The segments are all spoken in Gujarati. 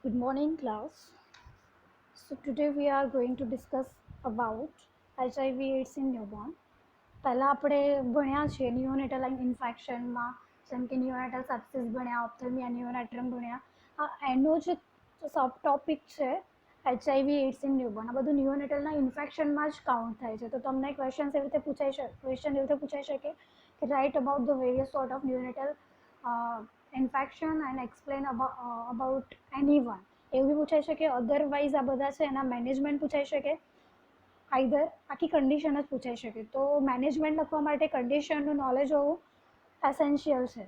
Good morning, class. So today we are going to discuss about HIV/AIDS in newborn. પહેલાં આપણે ભણ્યા છીએ નિયોનેટલ ઇન્ફેક્શનમાં, જેમ કે નિયોનેટલ સેપ્સિસ ભણ્યા, ઓપ્થેલ્મિયા નિયોનેટ્રમ ભણ્યા. એનો જે સબ ટોપિક છે HIV/AIDS ઇન ન્યૂબોર્ન, આ બધું નિયોનેટલના ઇન્ફેક્શનમાં જ કાઉન્ટ થાય છે. તો તમને ક્વેશ્ચન એવી રીતે પૂછાઈ શકે કે write about the various sort of neonatal infection and explain about any one, એવું બી પૂછાઈ શકે. અધરવાઇઝ આ બધા છે એના મેનેજમેન્ટ પૂછાઈ શકે, આઈધર આખી કન્ડિશન જ પૂછાઈ શકે. તો મેનેજમેન્ટ લખવા માટે કન્ડિશનનું નોલેજ હોવું એસેન્શિયલ છે.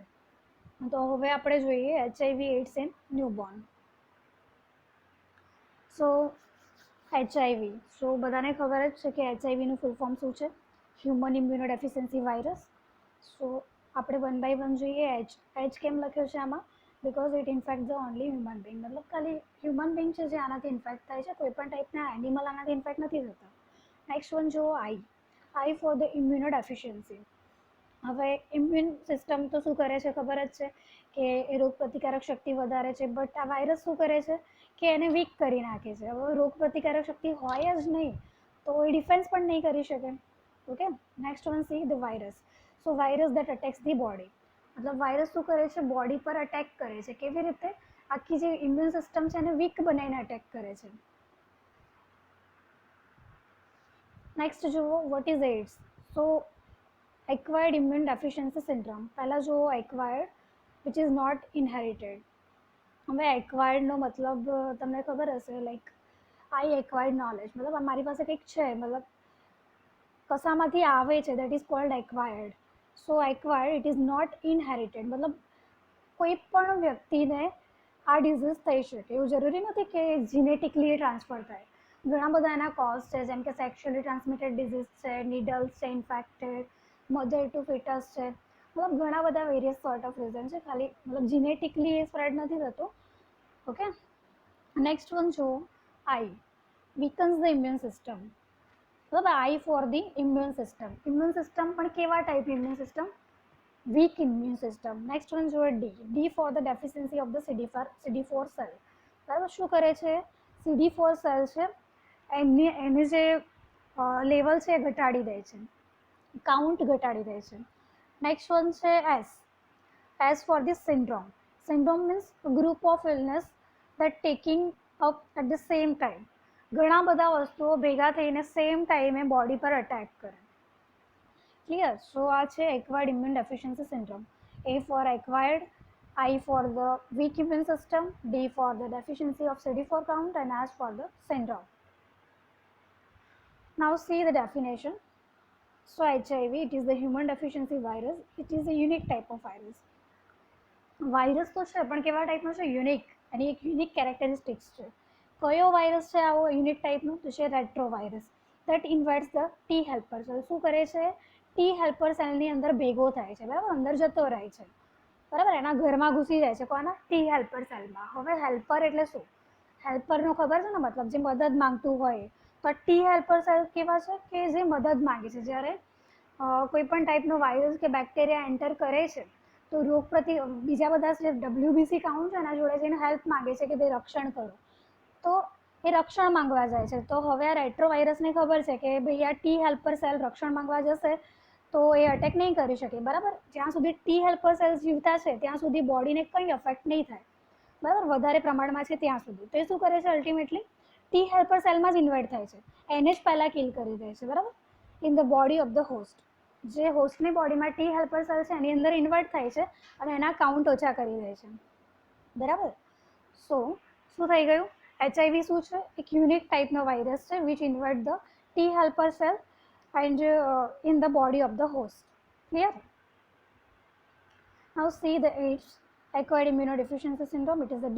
તો હવે આપણે જોઈએ HIV/AIDS in newborn. So HIV, સો બધાને ખબર જ છે કે HIV નું ફૂલ ફોર્મ શું છે, હ્યુમન ઇમ્યુનોડેફિશિયન્સી વાયરસ. સો આપણે વન બાય વન જોઈએ. એચ કેમ લખ્યો છે આમાં? Because it in fact the only human being, મતલબ ખાલી હ્યુમન બિંગ છે જે આનાથી ઇન્ફેક્ટ થાય છે, કોઈ પણ ટાઈપના એનિમલ આનાથી ઇન્ફેક્ટ નથી થતા. નેક્સ્ટ વન જુઓ, આઈ ફોર ધ ઇમ્યુનોડેફિશિયન્સી. હવે ઇમ્યુન સિસ્ટમ તો શું કરે છે ખબર જ છે કે એ રોગ પ્રતિકારક શક્તિ વધારે છે, બટ આ વાયરસ શું કરે છે કે એને વીક કરી નાખે છે. હવે રોગ પ્રતિકારક શક્તિ હોય જ નહીં તો એ ડિફેન્સ પણ નહીં કરી શકે. Okay, next one see the virus. So virus that attacks the body, મતલબ વાયરસ શું કરે છે, બોડી પર અટેક કરે છે. કેવી રીતે? આખી જે ઇમ્યુન સિસ્ટમ છે એને વીક બનાવીને અટેક કરે છે. નેક્સ્ટ જુઓ, what is AIDS. So acquired immune deficiency syndrome. પહેલાં જુઓ એક્વાયર્ડ, વિચ ઇઝ નોટ ઇનહેરિટેડ. હવે એક્વાયર્ડનો મતલબ તમને ખબર હશે, લાઈક આઈ એક્વાયર્ડ નોલેજ, મતલબ મારી પાસે કંઈક છે, મતલબ કશામાંથી આવે છે, that is called acquired. So acquired it is not inherited, મતલબ કોઈ પણ વ્યક્તિને આ ડિઝીઝ થઈ શકે. એવું જરૂરી નથી કે જીનેટિકલી ટ્રાન્સફર થાય. ઘણા બધા એના કોઝ છે, જેમ કે સેક્સ્યુઅલી ટ્રાન્સમિટેડ ડિઝીઝ છે, નીડલ્સ છે ઇન્ફેક્ટેડ, મધર ટુ ફિટસ છે, મતલબ ઘણા બધા વેરિયસ સોર્ટ ઓફ રીઝન છે. ખાલી મતલબ જીનેટિકલી એ સ્પ્રેડ નથી થતું. ઓકે, નેક્સ્ટ વન જુઓ, I weakens the immune system. મતલબ I for the immune system. Immune system પણ કેવા type immune system? Weak immune system. Next one જુઓ, D for the deficiency of the CD4 cell. બરાબર, શું કરે છે? CD4 સેલ છે એની જે લેવલ છે એ ઘટાડી દે છે, કાઉન્ટ ઘટાડી દે છે. નેક્સ્ટ વન છે S for the syndrome. Syndrome means group of illness that taking up at the same time. ઘણા બધા વસ્તુઓ ભેગા થઈને સેમ ટાઈમે બોડી પર અટેક કરે. ક્લિયર? સો આ છે acquired immune deficiency syndrome. A for acquired, I for the weak immune system, D for the deficiency of CD4 count, and S for the syndrome. Now see the definition. So HIV, it is the human deficiency virus. It is a unique type of virus. Virus તો છે પણ કેવા ટાઈપનો છે? યુનિક. એની એક યુનિક કેરેક્ટરિસ્ટિક્સ છે. કયો વાયરસ છે આવો યુનિક ટાઈપનો? તો છે retro virus. That invites the T helper cell. શું કરે છે? ટી હેલ્પર સેલની અંદર ભેગો થાય છે, બરાબર, અંદર જતો રહે છે, બરાબર, એના ઘરમાં ઘૂસી જાય છે. કોના? ટી હેલ્પર સેલમાં. હવે હેલ્પર એટલે શું? હેલ્પરનો ખબર છે ને, મતલબ જે મદદ માંગતું હોય. તો ટી હેલ્પર સેલ કેવા છે કે જે મદદ માંગે છે. જ્યારે કોઈ પણ ટાઈપનો વાયરસ કે બેક્ટેરિયા એન્ટર કરે છે તો બીજા બધા જે WBC કાઉન્ટ છે એના જોડે જઈને હેલ્પ માંગે છે કે ભાઈ રક્ષણ કરો. તો એ રક્ષણ માંગવા જાય છે. તો હવે આ રેટ્રો વાયરસને ખબર છે કે ભાઈ આ ટી હેલ્પર સેલ રક્ષણ માંગવા જશે તો એ અટેક નહીં કરી શકે, બરાબર. જ્યાં સુધી ટી હેલ્પર સેલ્સ જીવતા છે ત્યાં સુધી બોડીને કંઈ અફેક્ટ નહીં થાય, બરાબર, વધારે પ્રમાણમાં છે ત્યાં સુધી. તો એ શું કરે છે? અલ્ટિમેટલી ટી હેલ્પર સેલમાં જ ઇન્વાઇટ થાય છે, એને જ પહેલાં કિલ કરી દે છે, બરાબર, in the body of the host. જે હોસ્ટની બોડીમાં ટી હેલ્પર સેલ છે એની અંદર ઇન્વાઇટ થાય છે અને એના કાઉન્ટ ઓછા કરી દે છે, બરાબર. સો શું થઈ ગયું? HIV શું છે? એક યુનિક ટાઈપનો વાયરસ છે which invite the T helper cell and in the body of the host. Clear? Now see the AIDS, acquired immunodeficiency syndrome. It is a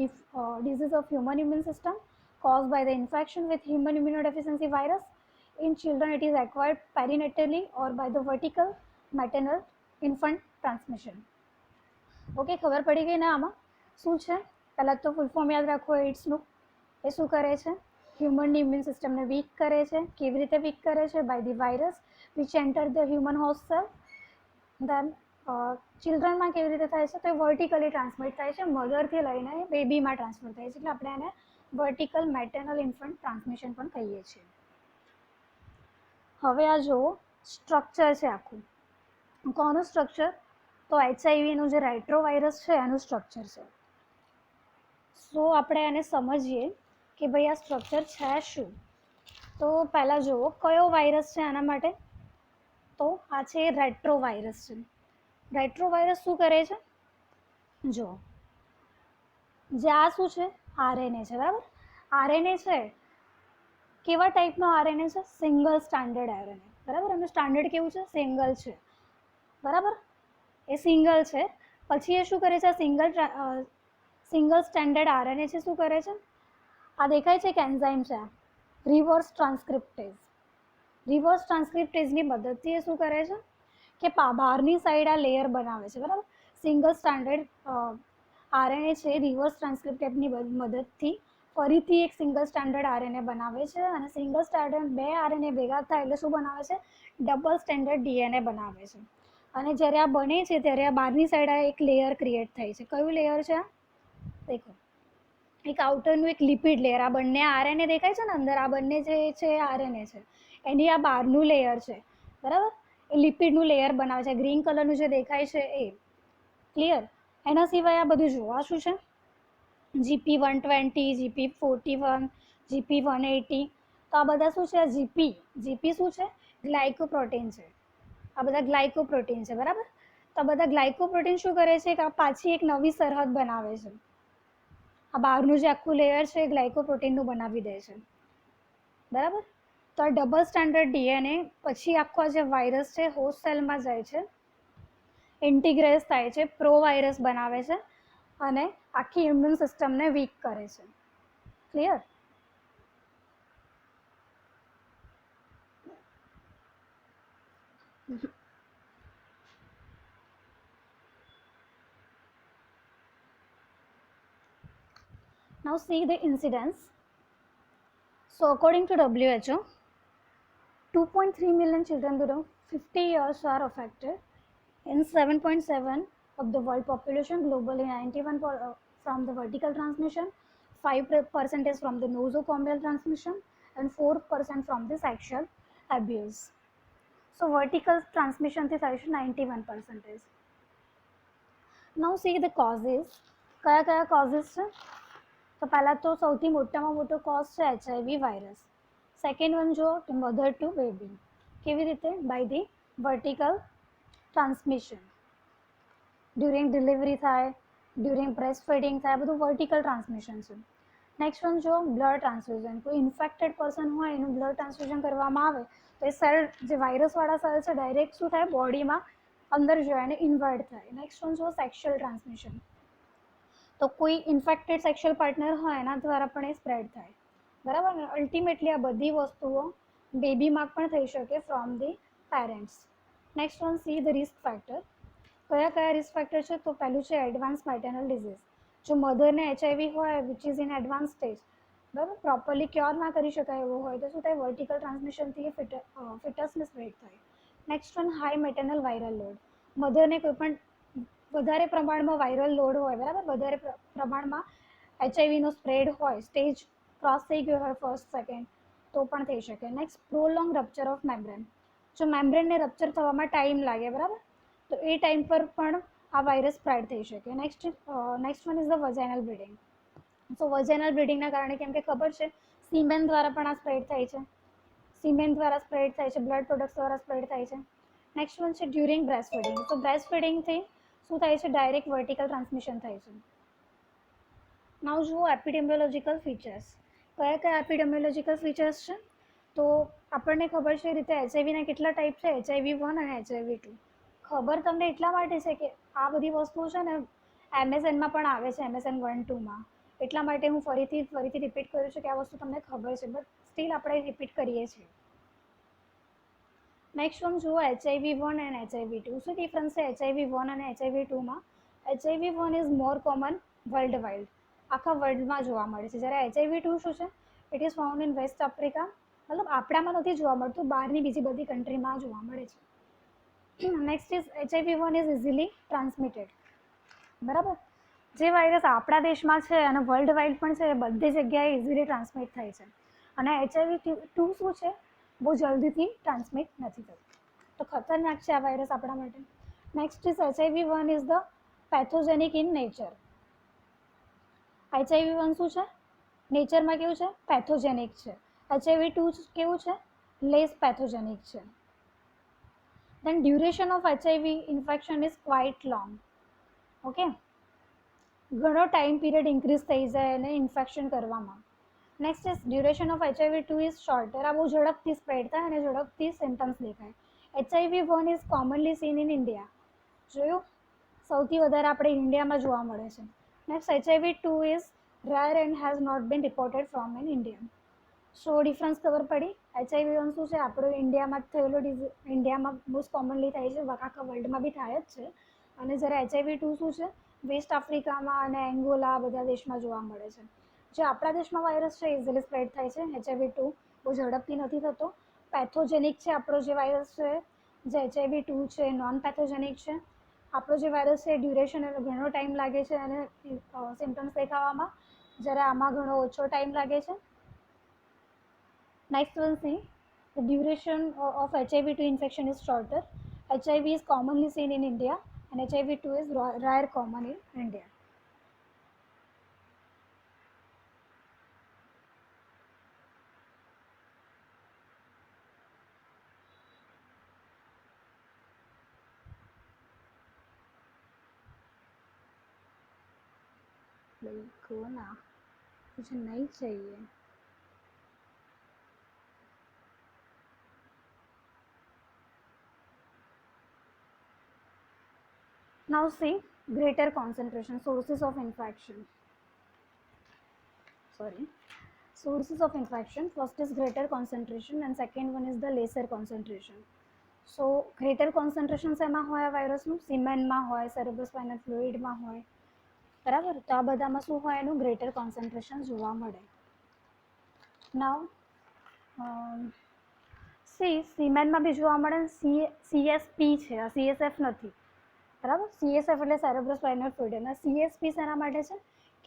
disease of human immune system caused by the infection with human immunodeficiency virus. In children, it is acquired perinatally or by the vertical maternal infant transmission. Okay, ખબર પડી ગઈ ને આમાં શું છે? પહેલાં તો ફૂલ ફોર્મ યાદ રાખો એઇડ્સનું. એ શું કરે છે? હ્યુમનની ઇમ્યુન સિસ્ટમને વીક કરે છે. કેવી રીતે વીક કરે છે? By the virus which enter the human host cell. Then ચિલ્ડ્રનમાં કેવી રીતે થાય છે તો એ વર્ટિકલી ટ્રાન્સમિટ થાય છે, મધરથી લઈને બેબીમાં ટ્રાન્સફર થાય છે, એટલે આપણે એને વર્ટિકલ મેટર્નલ ઇન્ફન્ટ ટ્રાન્સમિશન પણ કહીએ છીએ. હવે આ જુઓ સ્ટ્રક્ચર છે આખું. કોનું સ્ટ્રક્ચર? તો એચઆઈવીનું જે રેટ્રોવાયરસ છે એનું સ્ટ્રક્ચર છે. સો આપણે એને સમજીએ કે ભાઈ આ સ્ટ્રક્ચર છે શું. તો પહેલાં જુઓ કયો વાયરસ છે આના માટે, તો આ છે રેટ્રોવાયરસ છે. રેટ્રોવાયરસ શું કરે છે? જો જે આ શું છે આરએનએ છે, બરાબર. આરએનએ છે કેવા ટાઈપનો આરએનએ છે? સિંગલ સ્ટાન્ડર્ડ આરએનએ, બરાબર. એનું સ્ટાન્ડર્ડ કેવું છે? સિંગલ છે, બરાબર. એ સિંગલ છે. પછી એ શું કરે છે? સિંગલ સ્ટાન્ડર્ડ આરએનએ છે શું કરે છે? આ દેખાય છે કે એન્ઝાઇમ છે, રિવર્સ ટ્રાન્સક્રિપ્ટેઝ. રિવર્સ ટ્રાન્સક્રિપ્ટેઝની મદદથી એ શું કરે છે કે બહારની સાઈડ આ લેયર બનાવે છે, બરાબર. સિંગલ સ્ટાન્ડર્ડ આરએનએ છે રિવર્સ ટ્રાન્સક્રિપ્ટેઝની મદદથી ફરીથી એક સિંગલ સ્ટાન્ડર્ડ આરએનએ બનાવે છે, અને સિંગલ સ્ટાન્ડર્ડ બે આરએનએ ભેગા થાય એટલે શું બનાવે છે? ડબલ સ્ટાન્ડર્ડ ડીએનએ બનાવે છે. અને જ્યારે આ બને છે ત્યારે આ બહારની સાઈડ આ એક લેયર ક્રિએટ થાય છે. કયું લેયર છે આ? દેખો, એક આઉટરનું એક લિપિડ લેયર. આ બંને આરએનએ દેખાય છે ને અંદર, આ બંને જે છે આરએનએ છે એની આ બહારનું લેયર છે, બરાબર. એ લિપિડનું લેયર બનાવે છે. ગ્રીન કલરનું જે દેખાય છે એ ક્લિયર. એના સિવાય આ બધું જોવા શું છે? GP120, GP41, GP180. તો આ બધા શું છે? જીપી શું છે? ગ્લાયકોપ્રોટીન છે. આ બધા ગ્લાયકોપ્રોટીન છે, બરાબર. તો આ બધા ગ્લાયકોપ્રોટીન શું કરે છે કે પાછી એક નવી સરહદ બનાવે છે. આ બહારનું જે આખું લેયર છે એ ગ્લાયકોપ્રોટીનનું બનાવી દે છે, બરાબર. તો આ ડબલ સ્ટાન્ડર્ડ ડીએનએ પછી આખો જે વાયરસ છે હોસ્ટ સેલમાં જાય છે, ઇન્ટિગ્રેસ થાય છે, પ્રો વાયરસ બનાવે છે અને આખી ઇમ્યુન સિસ્ટમને વીક કરે છે. Clear? Now see the incidence. So according to WHO, 2.3 million children below 50 years are affected. In 7.7 of the world population, globally 91 from the vertical transmission, 5% is from the nosocomial transmission, and 4% from the sexual abuse. So vertical transmission is 91%. Now see the causes. કયા causes છે? તો પહેલાં તો સૌથી મોટામાં મોટો કોઝ છે એચઆઈવી વાયરસ. સેકન્ડ વન જો મધર ટુ બેબી. કેવી રીતે? By the vertical transmission. During delivery થાય, ડ્યુરિંગ બ્રેસ્ટ ફીડિંગ થાય, બધું વર્ટિકલ ટ્રાન્સમિશન છે. નેક્સ્ટ વન જો બ્લડ ટ્રાન્સફ્યુઝન. કોઈ ઇન્ફેક્ટેડ પર્સન હોય એનું બ્લડ ટ્રાન્સફ્યુઝન કરવામાં આવે તો એ સેલ જે વાયરસવાળા સેલ છે ડાયરેક્ટ શું થાય? બોડીમાં અંદર જાય અને ઇન્વાઇડ થાય. નેક્સ્ટ વન જો સેક્સ્યુઅલ ટ્રાન્સમિશન. તો કોઈ ઇન્ફેક્ટેડ સેક્સ્યુઅલ પાર્ટનર હોય એના દ્વારા પણ એ સ્પ્રેડ થાય, બરાબર. અલ્ટિમેટલી આ બધી વસ્તુઓ બેબીમાં પણ થઈ શકે from the parents. Next one see the risk factor. કયા રિસ્ક ફેક્ટર છે? તો પહેલું છે એડવાન્સ મેટર્નલ ડિઝીઝ. જો મધરને એચઆઈવી હોય which is in advance stage, બરાબર, પ્રોપરલી ક્યોર ના કરી શકાય એવું હોય તો શું થાય? વર્ટિકલ ટ્રાન્સમિશનથી એ ફિટસને સ્પ્રેડ થાય. Next one high maternal viral load. મધરને કોઈ પણ વધારે પ્રમાણમાં વાયરલ લોડ હોય, બરાબર, વધારે પ્રમાણમાં એચઆઈવીનો સ્પ્રેડ હોય, સ્ટેજ ક્રોસ થઈ ગયો હોય ફર્સ્ટ સેકન્ડ, તો પણ થઈ શકે. Next prolong rupture of membrane. જો મેમ્બ્રેનને રપ્ચર થવામાં ટાઈમ લાગે, બરાબર, તો એ ટાઈમ પર પણ આ વાયરસ સ્પ્રેડ થઈ શકે. Next one is the vaginal bleeding. So vaginal બ્લીડિંગના કારણે, કેમ કે ખબર છે સીમેન દ્વારા પણ આ સ્પ્રેડ થાય છે, સીમેન દ્વારા સ્પ્રેડ થાય છે, બ્લડ પ્રોડક્ટ્સ દ્વારા સ્પ્રેડ થાય છે. નેક્સ્ટ વન છે ડ્યુરિંગ બ્રેસ્ટ ફીડિંગ. તો બ્રેસ્ટ ફીડિંગથી શું થાય છે? ડાયરેક્ટ વર્ટિકલ ટ્રાન્સમિશન થાય છે. નાવ જુઓ એપિડેમિયોલોજીકલ ફીચર્સ. કયા એપિડેમિયોલોજીકલ ફીચર્સ છે? તો આપણને ખબર છે એ રીતે એચઆઈવીના કેટલા ટાઈપ છે? HIV-1 અને HIV-2. ખબર તમને એટલા માટે છે કે આ બધી વસ્તુઓ છે ને MSNમાં પણ આવે છે, MSN 1-2માં. એટલા માટે હું ફરીથી રિપીટ કરું છું કે આ વસ્તુ તમને ખબર છે, બટ સ્ટીલ આપણે રિપીટ કરીએ છીએ. નેક્સ્ટ વન જુઓ HIV-1 એન્ડ HIV-2. શું ડિફરન્સ છે HIV-1 અને HIV-2માં? HIV-1 is more common world wide, આખા વર્લ્ડમાં જોવા મળે છે. જ્યારે HIV-2 શું છે? It is found in West Africa. મતલબ આપણામાં નથી જોવા મળતું, બહારની બીજી બધી કન્ટ્રીમાં જોવા મળે છે. Next is HIV-1 is easily transmitted. બરાબર, જે વાયરસ આપણા દેશમાં છે અને વર્લ્ડ વાઇડ પણ છે, એ બધી જગ્યાએ ઇઝીલી ટ્રાન્સમિટ થાય છે. અને HIV-2 શું છે, બહુ જલ્દીથી ટ્રાન્સમિટ નથી થતું, તો ખતરનાક છે આ વાયરસ આપણા માટે. Next is HIV-1 is the pathogenic in nature. HIV-1 શું છે, નેચરમાં કેવું છે, પેથોજેનિક છે. HIV-2 કેવું છે, લેસ પેથોજેનિક છે. then duration of HIV infection is quite long. Okay, ઘણો ટાઈમ પીરિયડ ઇન્ક્રીઝ થઈ જાય અને ઇન્ફેક્શન કરવામાં. Next is duration of HIV-2 is shorter. આ બહુ ઝડપથી સ્પ્રેડ થાય અને ઝડપથી સિમ્ટમ્સ દેખાય. HIV-1 is commonly seen in India. જોયું, સૌથી વધારે આપણે ઇન્ડિયામાં જોવા મળે છે. Next HIV-2 is rare and has not been reported from in India. So difference ખબર પડી. HIV-1 શું છે, આપણો ઇન્ડિયામાં થયેલો ડિઝીઝ, ઇન્ડિયામાં મોસ્ટ કોમનલી થાય છે, આખા વર્લ્ડમાં બી થાય જ છે. અને જ્યારે HIV-2 શું છે, વેસ્ટ આફ્રિકામાં અને એંગોલા બધા દેશમાં જોવા મળે છે. જે આપણા દેશમાં વાયરસ છે, ઇઝીલી સ્પ્રેડ થાય છે. HIV-2 બહુ ઝડપથી નથી થતો. પેથોજેનિક છે આપણો જે વાયરસ છે, જે HIV-2 છે, નોન પેથોજેનિક છે. આપણો જે વાયરસ છે, ડ્યુરેશન ઘણો ટાઈમ લાગે છે અને સિમ્ટમ્સ દેખાવામાં, જ્યારે આમાં ઘણો ઓછો ટાઈમ લાગે છે. Next one, see, the duration of HIV-2 infection is shorter. HIV is commonly seen in India and HIV-2 is rare common in India. देखो ना, मुझे नहीं चाहिए. Now see, greater concentration, sources of infection. Sorry, sources of infection. First is greater concentration and second one is the lesser concentration. So greater concentration શેમાં હોય વાયરસનું, સિમેન્ટમાં હોય, સેરેબ્રોસ્પાઇનલ ફ્લુઇડમાં હોય, બરાબર. તો આ બધામાં શું હોય, એનું ગ્રેટર કોન્સન્ટ્રેશન જોવા મળે. નાવ સિમેન્ટમાં બી જોવા મળે. CSP છે, આ CSF નથી, બરાબર. CSF એટલે સેરેબ્રોસ્પાઇનલ ફ્લુઇડ અને CSP શેના માટે છે,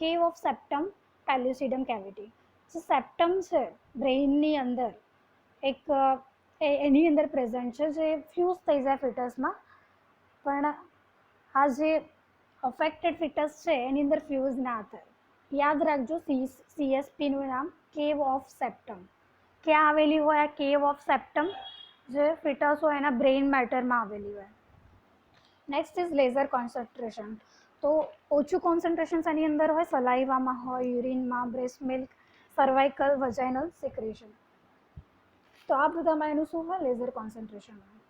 કેવ ઓફ સેપ્ટમ પેલ્યુસિડમ કેવિટી. જે સેપ્ટમ છે બ્રેઇનની અંદર, એક એની અંદર પ્રેઝન્ટ છે, જે ફ્યુઝ થઈ જાય ફિટસમાં, પણ આ જે અફેક્ટેડ ફિટસ છે એની અંદર ફ્યુઝ ના થાય. યાદ રાખજો, CSPનું નામ કેવ ઓફ સેપ્ટમ. ક્યાં આવેલી હોય આ કેવ ઓફ સેપ્ટમ, જે ફિટસ હોય એના બ્રેઇન મેટરમાં આવેલી હોય. Next is lesser concentration. તો ઓછું કોન્સન્ટ્રેશન એની અંદર હોય, સલાઈવામાં હોય, યુરિનમાં, breast milk, cervical, vaginal secretion. તો આ બધામાં એનું શું હોય, લેઝર કોન્સન્ટ્રેશન હોય.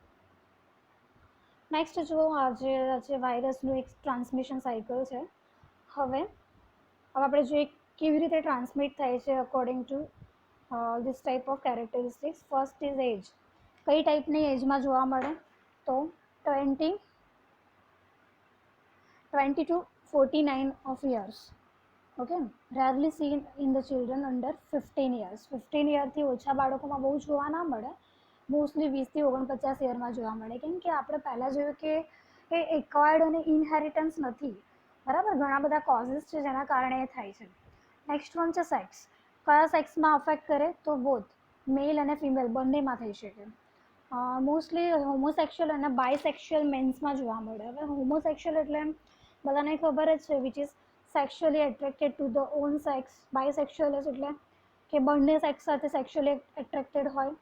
નેક્સ્ટ જુઓ, આજે વાયરસનું એક ટ્રાન્સમિશન સાયકલ છે. હવે આપણે જોઈએ કેવી રીતે ટ્રાન્સમિટ થાય છે according to this type of characteristics. First is age. કઈ ટાઈપની એજમાં જોવા મળે, તો 20 to 49 of years. Okay, rarely scene in the children under 15 years. 15 યરથી ઓછા બાળકોમાં બહુ જોવા ના મળે, મોસ્ટલી 20 થી 49 યરમાં જોવા મળે. કેમ કે આપણે પહેલાં જોયું કે એ એક્વાયર્ડ અને ઇનહેરિટન્સ નથી, બરાબર. ઘણા બધા કોઝિસ છે જેના કારણે એ થાય છે. નેક્સ્ટ વન છે સેક્સ. કયા સેક્સમાં અફેક્ટ કરે, તો બોથ મેલ અને ફિમેલ બંનેમાં થઈ શકે. મોસ્ટલી હોમોસેક્સ્યુઅલ અને બાયસેક્સ્યુઅલ મેન્સમાં જોવા મળે. હવે હોમોસેક્સ્યુઅલ એટલે બધાને ખબર જ છે, which is sexually attracted to the own sex. Bisexual એટલે કે બંને સેક્સ સાથે સેક્સ્યુઅલી એટ્રેક્ટેડ હોય.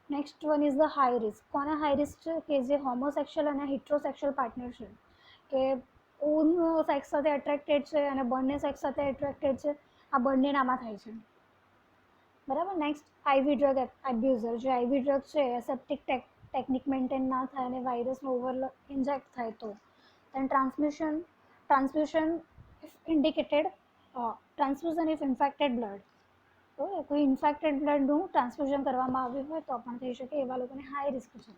Next one is the high risk. કોને હાઈ રિસ્ક છે, કે જે હોમોસેક્સ્યુઅલ અને હિટ્રોસેક્સ્યુઅલ પાર્ટનર છે, કે ઓન સેક્સ સાથે એટ્રેક્ટેડ છે અને બંને સેક્સ સાથે એટ્રેક્ટેડ છે, આ બંનેનામાં થાય છે, બરાબર. Next IV drug abuser. જે IV ડ્રગ છે એસેપ્ટિક ટેકનિક મેન્ટેન ના થાય અને વાયરસનો ઓવર ઇન્જેક્ટ થાય, તો then transfusion if indicated, transfusion if infected blood. તો કોઈ ઇન્ફેક્ટેડ બ્લડનું ટ્રાન્સફ્યુઝન કરવામાં આવ્યું હોય તો પણ થઈ શકે, એવા લોકોને હાઈ રિસ્ક છે.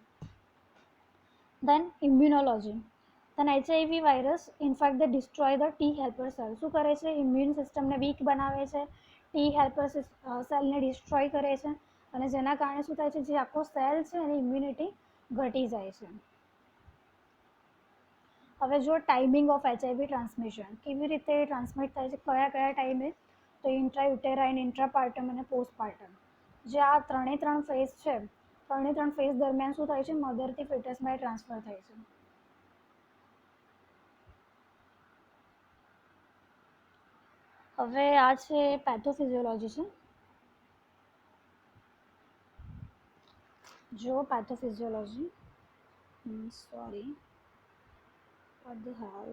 Then immunology. then HIV virus infect the destroy the T helper cell. શું કરે છે, ઇમ્યુન સિસ્ટમને વીક બનાવે છે, ટી હેલ્પર સેલને ડિસ્ટ્રોય કરે છે, અને જેના કારણે શું થાય છે, જે આખો સેલ છે એની ઇમ્યુનિટી ઘટી જાય છે. હવે જો ટાઈમિંગ ઓફ એચઆઈવી ટ્રાન્સમિશન કેવી રીતે ટ્રાન્સમિટ થાય છે, કયા કયા ટાઈમે, તો ઇન્ટ્રાયુટેરાઇન, ઇન્ટ્રાપાર્ટમ અને પોસ્ટપાર્ટમ, જે આ ત્રણ ફેઝ છે, ત્રણ ફેઝ દરમિયાન શું થાય છે, મધરથી ફિટસમાં ટ્રાન્સફર થાય છે. હવે આ છે પેથોફિઝિયોલોજી છે. જો પેથોફિઝિયોલોજી, sorry what the hell.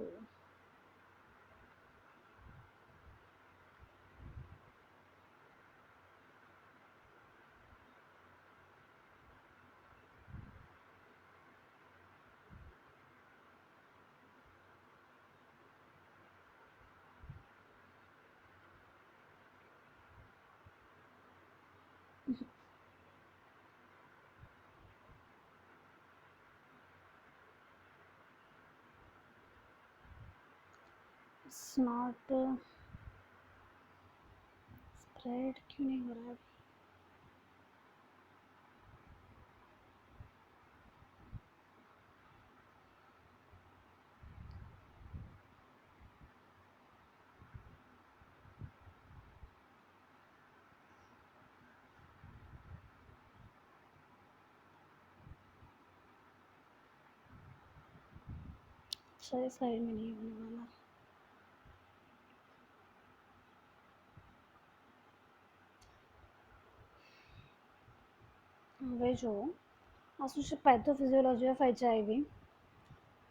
It's not spread क्यों नहीं हो रहा है? शायद साइड में नहीं होने वाला. હવે જો આ શું છે, પેથોફિઝિયોલોજી ઓફ એચઆઈવી.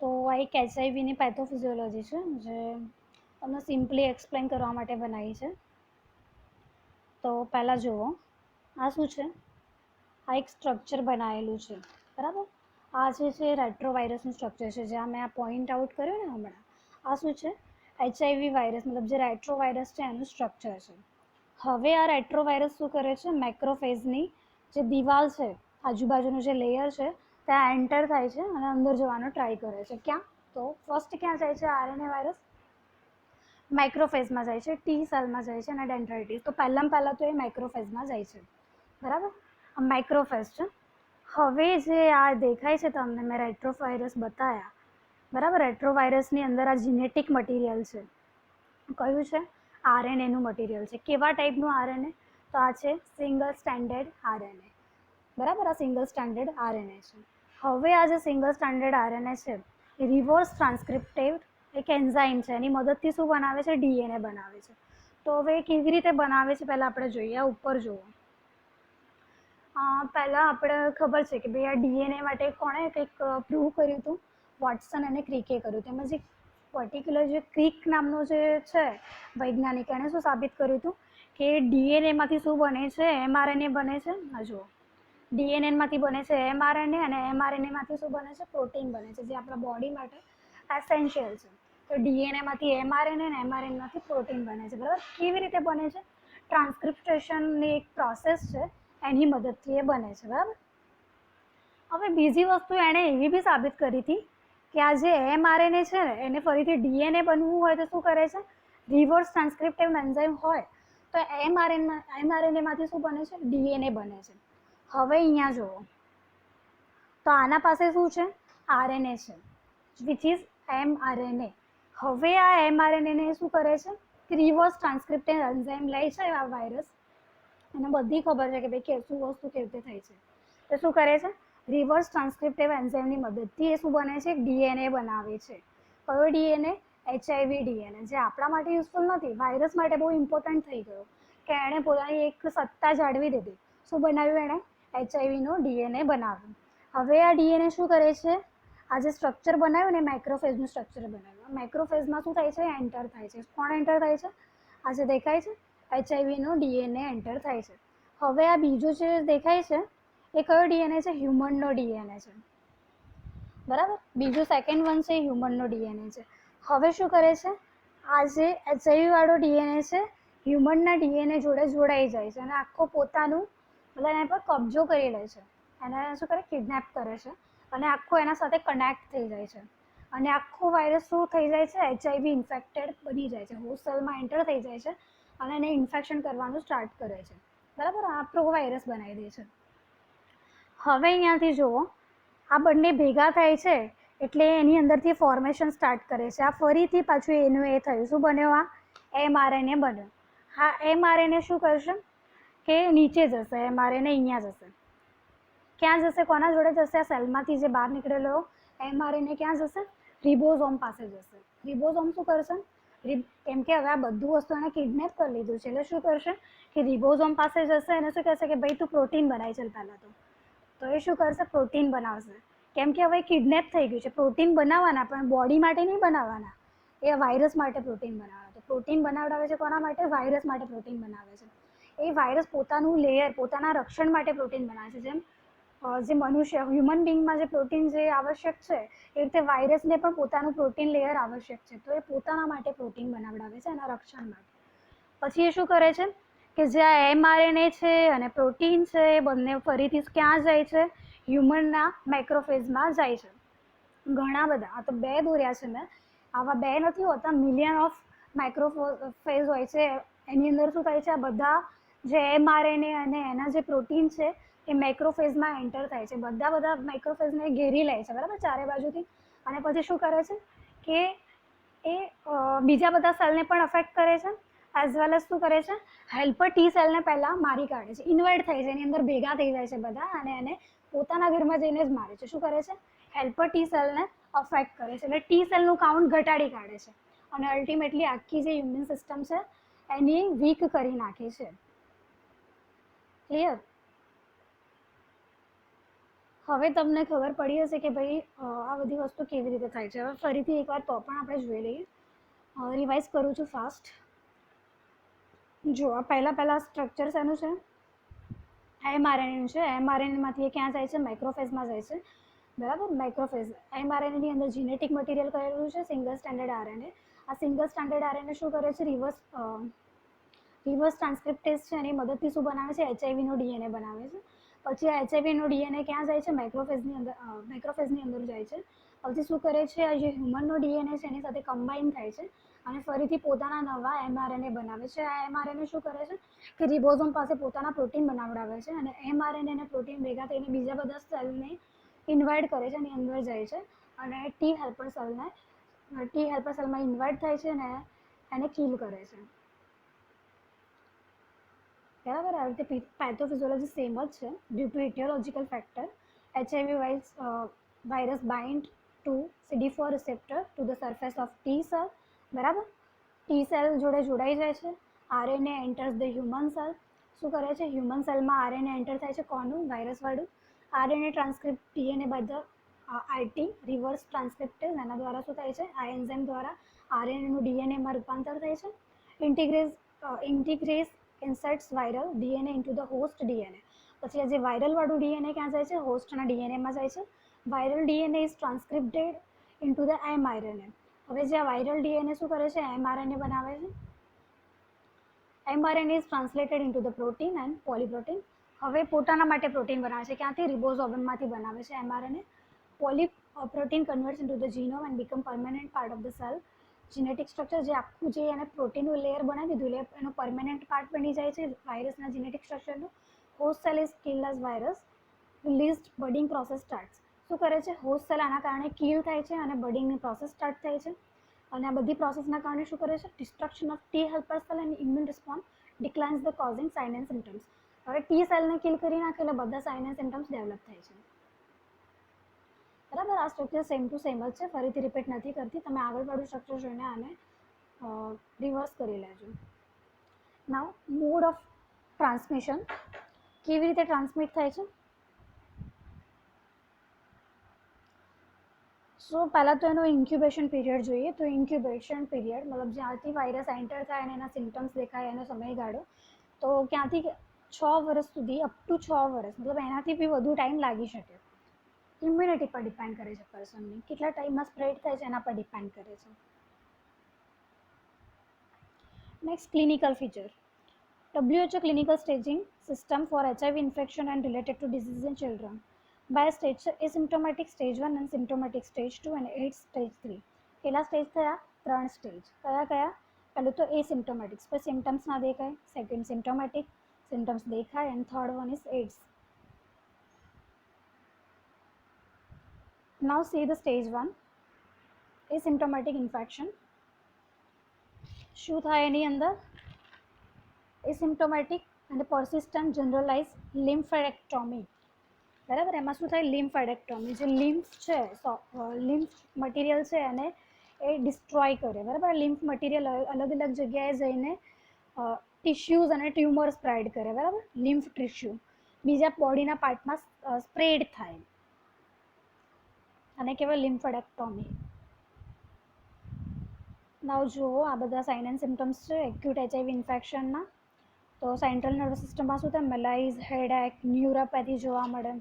તો આ એક એચઆઈવીની પેથોફિઝિયોલોજી છે, જે તમને સિમ્પલી એક્સપ્લેન કરવા માટે બનાવી છે. તો પહેલાં જુઓ, આ શું છે, આ એક સ્ટ્રક્ચર બનાવેલું છે, બરાબર. આ જે છે રેટ્રોવાયરસનું સ્ટ્રક્ચર છે, જ્યાં મેં આ પોઈન્ટ આઉટ કર્યું ને હમણાં, આ શું છે, એચઆઈવી વાયરસ, મતલબ જે રેટ્રોવાયરસ છે એનું સ્ટ્રક્ચર છે. હવે આ રેટ્રોવાયરસ શું કરે છે, મેક્રોફેઝની જે દિવાલ છે, આજુબાજુનું જે લેયર છે, ત્યાં એન્ટર થાય છે અને અંદર જવાનો ટ્રાય કરે છે. ક્યાં? તો ફર્સ્ટ ક્યાં જાય છે આરએનએ વાયરસ? માઇક્રોફેઝમાં જાય છે, ટી સેલમાં જાય છે અને ડેન્ડ્રાઇટિસ. તો પહેલાં તો એ માઇક્રોફેઝમાં જાય છે, બરાબર. આ માઇક્રોફેઝ છે. હવે જે આ દેખાય છે તમને, મેં રેટ્રોવાયરસ બતાવ્યા, બરાબર. રેટ્રોવાયરસની અંદર આ જીનેટિક મટીરિયલ છે. કયું છે? આરએનએનું મટીરિયલ છે. કેવા ટાઈપનું આરએનએ? તો આ છે સિંગલ સ્ટેન્ડર્ડ આરએનએ, બરાબર. આ સિંગલ સ્ટેન્ડર્ડ આરએનએ છે. હવે આ જે સિંગલ સ્ટેન્ડર્ડ આરએનએ છે, એ રિવર્સ ટ્રાન્સક્રિપ્ટેડ એક એન્ઝાઇમ છે, એની મદદથી શું બનાવે છે? ડીએનએ બનાવે છે. તો હવે કેવી રીતે બનાવે છે પહેલાં આપણે જોઈએ. આ ઉપર જુઓ. પહેલાં આપણે ખબર છે કે ભાઈ આ ડીએનએ માટે કોણે કંઈક પ્રૂવ કર્યું હતું? વોટસન અને ક્રિકે કર્યું. તેમાં જે પર્ટિક્યુલર જે ક્રિક નામનો જે છે વૈજ્ઞાનિક, એણે શું સાબિત કર્યું હતું કે ડીએનએમાંથી શું બને છે? એમઆરએનએ બને છે. હા જુઓ, ડીએનએમાંથી બને છે એમઆરએનએ અને એમઆરએનએમાંથી શું બને છે? પ્રોટીન બને છે, જે આપણા બોડી માટે એસેન્શિયલ છે. તો ડીએનએમાંથી એમઆરએનએ અને એમઆરએનએમાંથી પ્રોટીન બને છે, બરાબર. કેવી રીતે બને છે? ટ્રાન્સક્રિપ્ટેશનની એક પ્રોસેસ છે, એની મદદથી એ બને છે, બરાબર. હવે બીજી વસ્તુ એણે એવી બી સાબિત કરી હતી કે આ જે એમઆરએનએ છે ને, એને ફરીથી ડીએનએ બનવું હોય તો શું કરે છે? રિવર્સ ટ્રાન્સક્રિપ્ટિવ એન્ઝાઇમ હોય તો એમઆરએનએમાંથી શું બને છે? ડીએનએ બને છે. હવે અહીંયા જુઓ, તો આના પાસે શું છે? આરએનએ છે, વિચ ઇઝ એમઆરએનએ. હવે આ એમઆરએનએને શું કરે છે? રિવર્સ ટ્રાન્સક્રિપ્ટિવ એન્ઝાઇમ લે છે આ વાયરસ, એને બધી ખબર છે કે ભાઈ શું વસ્તુ કેવી રીતે થાય છે. તો શું કરે છે? રિવર્સ ટ્રાન્સક્રિપ્ટિવ એન્ઝાઇમની મદદથી એ શું બને છે? ડીએનએ બનાવે છે. કયો ડીએનએ? એચઆઈવી ડીએનએ, જે આપણા માટે યુઝફુલ નથી, વાયરસ માટે બહુ ઇમ્પોર્ટન્ટ થઈ ગયો કે એણે પોતાની એક સત્તા જાળવી દીધી. શું બનાવ્યું એણે? એચઆઈવીનો ડીએનએ બનાવ્યું. હવે આ ડીએનએ શું કરે છે? આ જે સ્ટ્રક્ચર બનાવ્યું ને, માઇક્રોફેઝનું સ્ટ્રક્ચર બનાવ્યું. માઇક્રોફેઝમાં શું થાય છે? એન્ટર થાય છે. કોણ એન્ટર થાય છે? આ જે દેખાય છે એચઆઈવીનો ડીએનએ એન્ટર થાય છે. હવે આ બીજું જે દેખાય છે એ કયો ડીએનએ છે? હ્યુમનનો ડીએનએ છે, બરાબર. બીજું સેકન્ડ વન છે હ્યુમનનો ડીએનએ છે. હવે શું કરે છે? આ જે એચઆઈવી વાળો ડીએનએ છે, હ્યુમનના ડીએનએ જોડે જોડાઈ જાય છે અને આખો પોતાનું, મતલબ એના પર કબજો કરી લે છે. એને શું કરે? કિડનેપ કરે છે અને આખો એના સાથે કનેક્ટ થઈ જાય છે. અને આખો વાયરસ શું થઈ જાય છે? એચઆઈવી ઇન્ફેક્ટેડ બની જાય છે, હોસ્ટ સેલમાં એન્ટર થઈ જાય છે અને એને ઇન્ફેક્શન કરવાનું સ્ટાર્ટ કરે છે, બરાબર. આ પ્રો વાયરસ બનાવી દે છે. હવે અહીંયાથી જુઓ, આ બંને ભેગા થાય છે એટલે એની અંદરથી ફોર્મેશન સ્ટાર્ટ કરે છે. આ ફરીથી પાછું એનું એ થયું, શું બન્યો? આ mRNA બન્યો. હા, mRNA શું કરશે કે નીચે જશે, mRNA અહીંયા જશે. ક્યાં જશે? કોના જોડે જશે? આ સેલમાંથી જે બહાર નીકળેલો mRNA ક્યાં જશે? રિબોઝોમ પાસે જશે. રિબોઝોમ શું કરશે? કેમ કે હવે આ બધું વસ્તુ એને કિડનેપ કરી લીધું છે, એટલે શું કરશે કે રિબોઝોમ પાસે જશે અને શું કહેશે કે ભાઈ તું પ્રોટીન બનાવી ચાલ પહેલાં તો એ શું કરશે? પ્રોટીન બનાવશે. કેમ કે હવે કિડનેપ થઈ ગયું છે. પ્રોટીન બનાવવાના પણ બોડી માટે નહીં બનાવવાના, એ વાયરસ માટે પ્રોટીન બનાવવાના. તો પ્રોટીન બનાવડાવે છે કોના માટે? વાયરસ માટે પ્રોટીન બનાવે છે. એ વાયરસ પોતાનું લેયર, પોતાના રક્ષણ માટે પ્રોટીન બનાવે છે. જેમ જે મનુષ્ય, હ્યુમન બિંગમાં જે પ્રોટીન જે આવશ્યક છે એ રીતે વાયરસને પણ પોતાનું પ્રોટીન લેયર આવશ્યક છે. તો એ પોતાના માટે પ્રોટીન બનાવડાવે છે, એના રક્ષણ માટે. પછી એ શું કરે છે કે જે આ mRNA છે અને પ્રોટીન છે એ બંને ફરીથી ક્યાં જાય છે? હ્યુમનના માઇક્રોફેઝમાં જાય છે. ઘણા બધા, આ તો 2 દોર્યા છે મેં, આવા 2 નથી હોતા, મિલિયન ઓફ માઇક્રોફેઝ હોય છે. એની અંદર શું થાય છે? આ બધા જે mRNA અને એના જે પ્રોટીન છે એ માઇક્રોફેઝમાં એન્ટર થાય છે. બધા માઇક્રોફેઝને ઘેરી લે છે, બરાબર, ચારે બાજુથી. અને પછી શું કરે છે કે એ બીજા બધા સેલને પણ અફેક્ટ કરે છે, એઝ વેલ એઝ શું કરે છે? હેલ્પર ટી સેલને પહેલાં મારી કાઢે છે, ઇન્વાઇટ થાય છે, એની અંદર ભેગા થઈ જાય છે બધા અને એને પોતાના ઘરમાં જઈને જ મારે છે. શું કરે છે? હેલ્પર ટી સેલને અફેક્ટ કરે છે, એટલે ટી સેલનું કાઉન્ટ ઘટાડી કાઢે છે અને અલ્ટિમેટલી આખી જે ઇમ્યુન સિસ્ટમ છે એની વીક કરી નાખે છે. ક્લિયર? હવે તમને ખબર પડી હશે કે ભાઈ આ બધી વસ્તુ કેવી રીતે થાય છે. હવે ફરીથી એકવાર તો પણ આપણે જોઈ લઈએ. રિવાઇઝ કરું છું ફાસ્ટ. જો આ પહેલાં સ્ટ્રક્ચર શેનું છે? mRNAનું છે. mRNAમાંથી એ ક્યાં જાય છે? માઇક્રોફેઝમાં જાય છે, બરાબર. માઇક્રોફેઝ. mRNAની અંદર જીનેટિક મટીરિયલ કરેલું છે, સિંગલ સ્ટેન્ડર્ડ RNA. આ સિંગલ સ્ટેન્ડર્ડ RNA શું કરે છે? રિવર્સ ટ્રાન્સક્રિપ્ટેઝ છે એની મદદથી શું બનાવે છે? HIV નો DNA બનાવે છે. પછી આ HIV નો DNA ક્યાં જાય છે? માઇક્રોફેઝની અંદર જાય છે. પછી શું કરે છે? આ જે હ્યુમનનો DNA છે એની સાથે કમ્બાઈન થાય છે અને ફરીથી પોતાના નવા mRNA બનાવે છે. આ mRNA શું કરે છે કે રિબોઝોમ પાસે પોતાના પ્રોટીન બનાવડાવે છે અને mRNA અને પ્રોટીન ભેગા થઈને બીજા બધા સેલને ઇન્વાઇટ કરે છે, એની અંદર જાય છે અને ટી હેલ્પર સેલમાં ઇન્વાઇટ થાય છે અને એને કિલ કરે છે, બરાબર. આ રીતે પેથોફિઝિયોલોજી સેમ જ છે. Due to etiological factor, HIV virus bind to CD4 receptor to the surface of T cell, બરાબર. ટી સેલ જોડે જોડાઈ જાય છે. RNA enters the human cell. શું કરે છે? હ્યુમન સેલમાં RNA એન્ટર થાય છે. કોનું? વાયરસવાળું. RNA transcript DNA by the RT, reverse transcriptase. એના દ્વારા શું થાય છે? આ એન્ઝાઇમ દ્વારા RNAનું DNAમાં રૂપાંતર થાય છે. Integrase inserts viral DNA into the host DNA. પછી આ જે વાયરલવાળું DNA ક્યાં જાય છે? હોસ્ટના DNAમાં જાય છે. Viral DNA is transcripted into the mRNA. હવે જે આ વાયરલ DNA શું કરે છે? mRNA બનાવે છે. mRNA is translated into the protein and polyprotein. હવે પોતાના માટે પ્રોટીન બનાવે છે. ક્યાંથી? રિબોઝોમમાંથી બનાવે છે mRNA. Polyprotein converts into the genome and become permanent part of the cell. Genetic structure જે આખું જે એને પ્રોટીનનું લેયર બનાવી દીધું, એનો પરમેનન્ટ પાર્ટ બની જાય છે વાયરસના જીનેટિક સ્ટ્રક્ચરનું. Host cell is killed as virus. Released budding process starts. શું કરે છે? હોસ્ટ સેલ આના કારણે કિલ થાય છે અને બડિંગની પ્રોસેસ સ્ટાર્ટ થાય છે. અને આ બધી પ્રોસેસના કારણે શું કરે છે? Destruction of T helper cell and immune response declines the causing sign and symptoms. હવે ટી સેલને કિલ કરી નાખે એટલે બધા સાઇન એન્ડ સિમ્ટમ્સ ડેવલપ થાય છે, બરાબર. આ સ્ટ્રક્ચર સેમ ટુ સેમ જ છે, ફરીથી રિપીટ નથી કરતી. તમે આગળવાળું સ્ટ્રક્ચર જોઈને આને રિવર્સ કરી લેજો. નાઉ મોડ ઓફ ટ્રાન્સમિશન. કેવી રીતે ટ્રાન્સમિટ થાય છે? સો પહેલાં તો એનો ઇન્ક્યુબેશન પીરિયડ જોઈએ. તો ઇન્ક્યુબેશન પીરિયડ મતલબ જ્યાંથી વાયરસ એન્ટર થાય અને એના સિમ્ટમ્સ દેખાય એનો સમયગાળો તો ક્યાંથી 6 વર્ષ સુધી, અપ ટુ 6 વર્ષ, મતલબ એનાથી બી વધુ ટાઈમ લાગી શકે. ઇમ્યુનિટી પર ડિપેન્ડ કરે છે પર્સનની, કેટલા ટાઈમમાં સ્પ્રેડ થાય છે એના પર ડિપેન્ડ કરે છે. Next, clinical feature. WHO clinical staging system for HIV infection and related to diseases in children. By stage asymptomatic stage 1 and symptomatic stage 2 and AIDS stage 3. કેટલા સ્ટેજ થયા? 3 સ્ટેજ. કયા? પહેલું તો એસિમ્પ્ટોમેટિક, પછી સિમ્ટમ્સ ના દેખાય. સેકન્ડ સિમ્પ્ટોમેટિક, સિમ્ટમ્સ દેખાય. And third one is AIDS. Now see the stage 1 asymptomatic infection. શું થાય એની અંદર? એસિમ્પ્ટોમેટિક અને persistent generalized lymphadenectomy. બરાબર, એમાં શું થાય? લિમ્ફેડેક્ટોમી. જે લિમ્ફ છે, લિમ્ફ મટીરિયલ છે એને એ ડિસ્ટ્રોય કરે. બરાબર, લિમ્ફ મટીરિયલ અલગ અલગ જગ્યાએ જઈને ટિશ્યુઝ અને ટ્યુમર સ્પ્રેડ કરે. બરાબર, લિમ્ફ ટિશ્યુ બીજા બોડીના પાર્ટમાં સ્પ્રેડ થાય અને કહેવાય લિમ્ફેડેક્ટોમી. નાવ જુઓ, આ બધા સાઇન એન્ડ સિમ્ટમ્સ છે એક્યુટ HIV ઇન્ફેક્શનના. તો સેન્ટ્રલ નર્વસ સિસ્ટમમાં શું થાય? મેલાઇઝ, હેડેક, ન્યુરોપેથી જોવા મળે.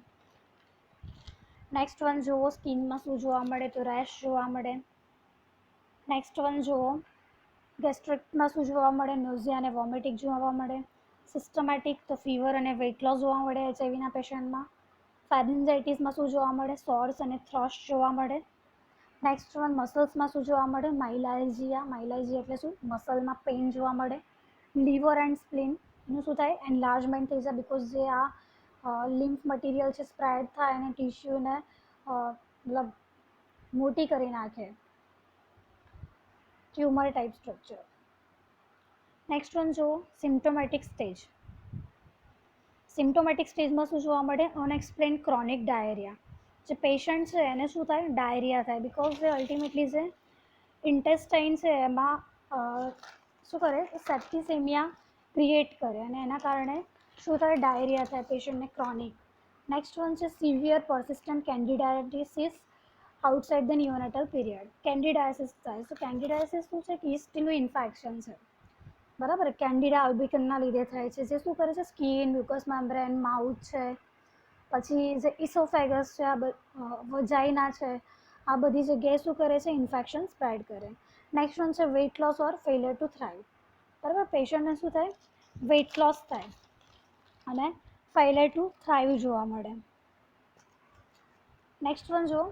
નેક્સ્ટ વન જુઓ, સ્કિનમાં શું જોવા મળે? તો રેશ જોવા મળે. નેક્સ્ટ વન જુઓ, ગેસ્ટ્રિકમાં શું જોવા મળે? નોઝિયા અને વોમિટિંગ જોવા મળે. સિસ્ટમેટિક તો ફીવર અને વેઇટ લોસ જોવા મળે HIVના પેશન્ટમાં. ફેરિન્જાઇટિસમાં શું જોવા મળે? સોર્સ અને થ્રશ જોવા મળે. નેક્સ્ટ વન મસલ્સમાં શું જોવા મળે? માઇલાઇજિયા. માઇલાઇજિયા એટલે શું? મસલમાં પેઇન જોવા મળે. લીવર એન્ડ સ્પ્લીન એનું શું થાય? એનલાર્જમેન્ટ થઈ જાય બિકોઝ જે આ લિમ્ફ મટીરિયલ છે સ્પ્રેડ થાય અને ટિશ્યુને મતલબ મોટી કરી નાખે, tumour type structure. Next one જુઓ, સિમ્પ્ટોમેટિક સ્ટેજ. સિમ્પ્ટોમેટિક સ્ટેજમાં શું જોવા મળે? અનએક્સપ્લેન્ડ ક્રોનિક ડાયરિયા. જે પેશન્ટ છે એને શું થાય? ડાયરિયા થાય બિકોઝ જે અલ્ટિમેટલી જે ઇન્ટેસ્ટાઇન છે એમાં શું કરે? સેપ્ટિસેમિયા ક્રિએટ કરે અને એના કારણે શું થાય? ડાયરિયા થાય પેશન્ટને ક્રોનિક. નેક્સ્ટ વન છે severe persistent candidiasis outside the neonatal period. Candidiasis થાય. સો કેન્ડિડાયાસિસ શું છે? યીસ્ટનું ઇન્ફેક્શન છે. બરાબર, કેન્ડિડા આલ્બિકનના લીધે થાય છે. જે શું કરે છે? સ્કિન, મ્યુકસ મેમ્બ્રેન, માઉથ છે, પછી જે ઇસોફેગસ છે, વજાઇના છે, આ બધી જગ્યાએ શું કરે છે? ઇન્ફેક્શન સ્પ્રેડ કરે. નેક્સ્ટ વન છે weight loss or failure to થ્રાઇવ. બરાબર, પેશન્ટને શું થાય? વેઇટ લોસ થાય અને ફેલિયર ટુ થ્રાઇવ જોવા મળે. નેક્સ્ટ વન જુઓ,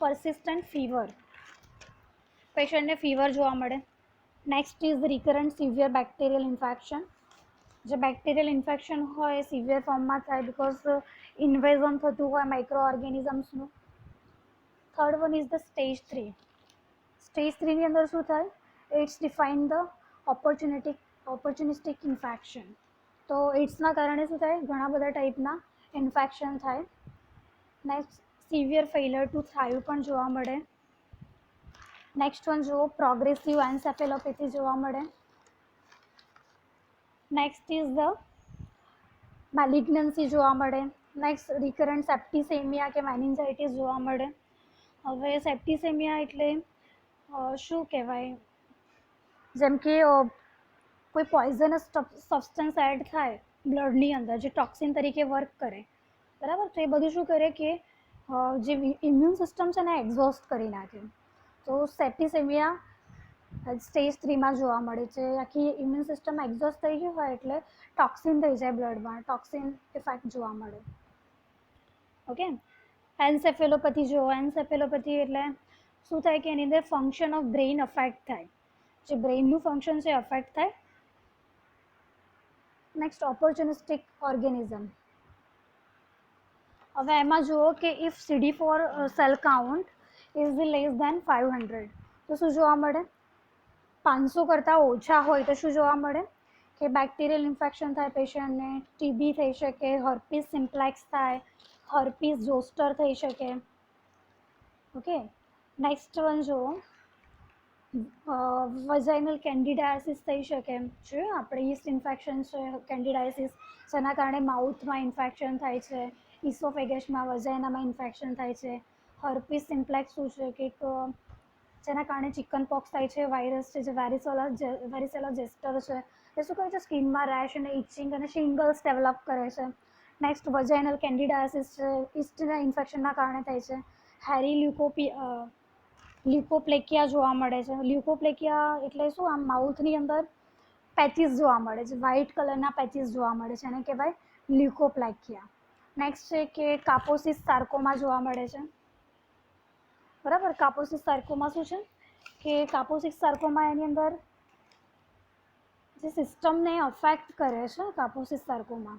persistent ફીવર. પેશન્ટને ફીવર જોવા મળે. Next is recurrent severe bacterial infection. જે બેક્ટેરિયલ ઇન્ફેક્શન હોય એ સિવિયર ફોર્મમાં થાય બિકોઝ ઇન્વેઝન થતું હોય માઇક્રો ઓર્ગેનિઝમ્સનું. Third one is the stage 3. Stage 3ની અંદર શું થાય? It's define the opportunistic infection. તો ઇટ્સના કારણે શું થાય? ઘણા બધા ટાઈપના ઇન્ફેક્શન થાય. Next severe failure to thrive પણ જોવા મળે. નેક્સ્ટ વન જુઓ, પ્રોગ્રેસિવ એન્સેફેલોપેથી જોવા મળે. નેક્સ્ટ ઇઝ ધ મેલિગ્નન્સી જોવા મળે. નેક્સ્ટ રિકરન્ટ સેપ્ટિસેમિયા કે મેનિન્જાઇટિસ જોવા મળે. હવે સેપ્ટિસેમિયા એટલે શું કહેવાય? જેમ કે કોઈ પોઈઝનસ સબસ્ટન્સ એડ થાય બ્લડની અંદર જે ટોક્સિન તરીકે વર્ક કરે. બરાબર, તો એ બધું શું કરે કે જે ઇમ્યુન સિસ્ટમ છે ને એક્ઝોસ્ટ કરી નાખે. તો સેપ્ટિસેમિયા સ્ટેજ 3માં જોવા મળે છે. આખી ઇમ્યુન સિસ્ટમ એક્ઝોસ્ટ થઈ ગઈ હોય એટલે ટોક્સિન થઈ જાય બ્લડમાં, ટોક્સિન ઇફેક્ટ જોવા મળે. ઓકે, એન્સેફેલોપેથી જુઓ. એન્સેફેલોપેથી એટલે શું થાય કે એની અંદર ફંક્શન ઓફ બ્રેઇન અફેક્ટ થાય. જે બ્રેઇનનું ફંક્શન છે અફેક્ટ થાય. Next opportunistic organism. હવે એમાં જુઓ કે if CD4 cell count is less than 500 તો શું જોવા મળે? 500 કરતાં ઓછા હોય તો શું જોવા મળે? કે બેક્ટેરિયલ ઇન્ફેક્શન થાય પેશન્ટને, TB થઈ શકે, હર્પીસ સિમ્પ્લેક્સ થાય, હર્પીસ ઝોસ્ટર થઈ શકે. ઓકે, નેક્સ્ટ વન જુઓ, વજાઇનલ કેન્ડિડાયાસિસ થઈ શકે. છે આપણે યીસ્ટ ઇન્ફેક્શન છે કેન્ડિડાયાસિસ, જેના કારણે માઉથમાં ઇન્ફેક્શન થાય છે, ઇસોફેગસમાં, વજાઇનામાં ઇન્ફેક્શન થાય છે. હર્પીસ સિમ્પ્લેક્સ શું છે કે જેના કારણે ચિકન પોક્સ થાય છે, વાયરસ છે જે વેરિસેલા જેસ્ટર છે, એ શું કરે છે? સ્કિનમાં રેશ અને ઇચિંગ અને શિંગલ્સ ડેવલપ કરે છે. નેક્સ્ટ વજાઇનલ કેન્ડિડાયાસિસ છે, યીસ્ટના ઇન્ફેક્શનના કારણે થાય છે. હેરી લ્યુકોપ્લેકિયા જોવા મળે છે. લ્યુકોપ્લેકિયા એટલે શું? આમ માઉથની અંદર પેચીસ જોવા મળે છે, વ્હાઇટ કલરના પેચીસ જોવા મળે છે, એને કહેવાય લ્યુકોપ્લેકિયા. નેક્સ્ટ છે કે કાપોસિસ સાર્કોમા જોવા મળે છે. બરાબર, કાપોસિસ સાર્કોમા શું છે? કે કાપોસિસ સાર્કોમા એની અંદર જે સિસ્ટમને અફેક્ટ કરે છે કાપોસિસ સાર્કોમા.